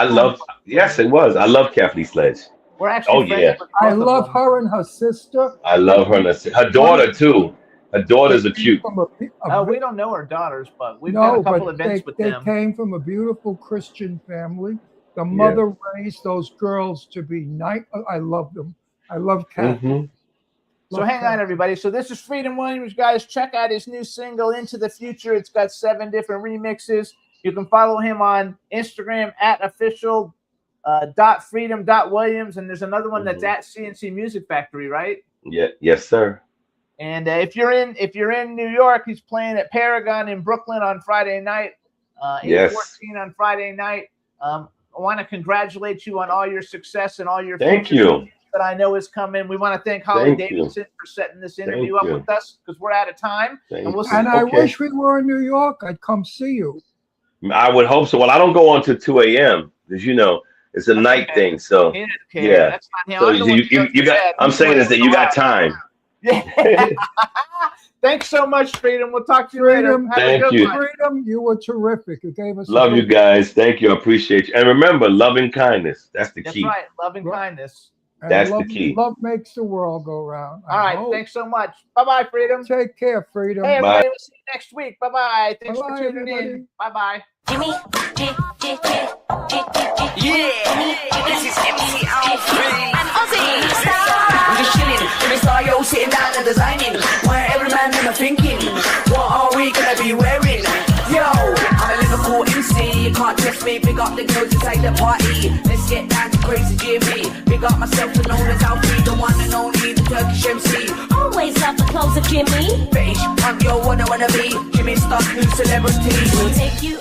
yes, it was. I love Kathy Sledge. We're actually Oh, friends yeah. with both I of love them. her and her sister. I love her. Her daughter, too. Her daughters are cute. We don't know our daughters, but we've No, done a couple but events with they them. came from a beautiful Christian family. The mother raised those girls to be nice. I love them. I love Kathy. Mhm. So hang on, everybody. So this is Freedom Williams, guys. Check out his new single, Into the Future. It's got 7 different remixes. You can follow him on Instagram at official .freedom.williams, and there's another one that's at CNC Music Factory, right? Yeah, yes, sir. And if you're in New York, he's playing at Paragon in Brooklyn on Friday night. Yes. 8:14 on Friday night. I want to congratulate you on all your success and all your Thank future you. that I know is coming. We want to thank Holly Thank you. Davidson for setting this interview Thank up you. with us because we're out of time. Thank And we'll see. And I Okay. wish we were in New York. I'd come see you. I would hope so. Well, I don't go on to 2 a.m. because it's a night okay. thing. So He didn't care. yeah. That's not him. So I'm the one who goes you to got. bed. I'm He's saying the is that one you got who's time. allowed. Thanks so much, Freedom. We'll talk to you later. Freedom, Have a Thank good you. one. Freedom, you were terrific. You gave us a Love you good- guys. Thank you. I appreciate you. And remember, loving kindness. That's the That's key. right. Love and kindness. And That's love, the key. Love makes the world go round. All right. Thanks so much. Bye-bye, Freedom. Take care, Freedom. Hey, everybody. Bye. We'll see you next week. Bye-bye. Thanks for Bye-bye, tuning everybody. in. Bye-bye. Jimmy, This is MC Alfred. and Ozzy I'm just chilling, Jimmy Star, yo, sitting down and designing. Where every man in a thinking, what are we gonna be wearing? Yo, I'm a Liverpool MC, you can't test me. Big up the girls inside the party. Let's get down to crazy Jimmy. Big up myself and known as Alfie, the one and only, the Turkish MC. always love the clothes of Jimmy. Bitch, I'm your one I wanna be. Jimmy Star, new celebrity. We'll take you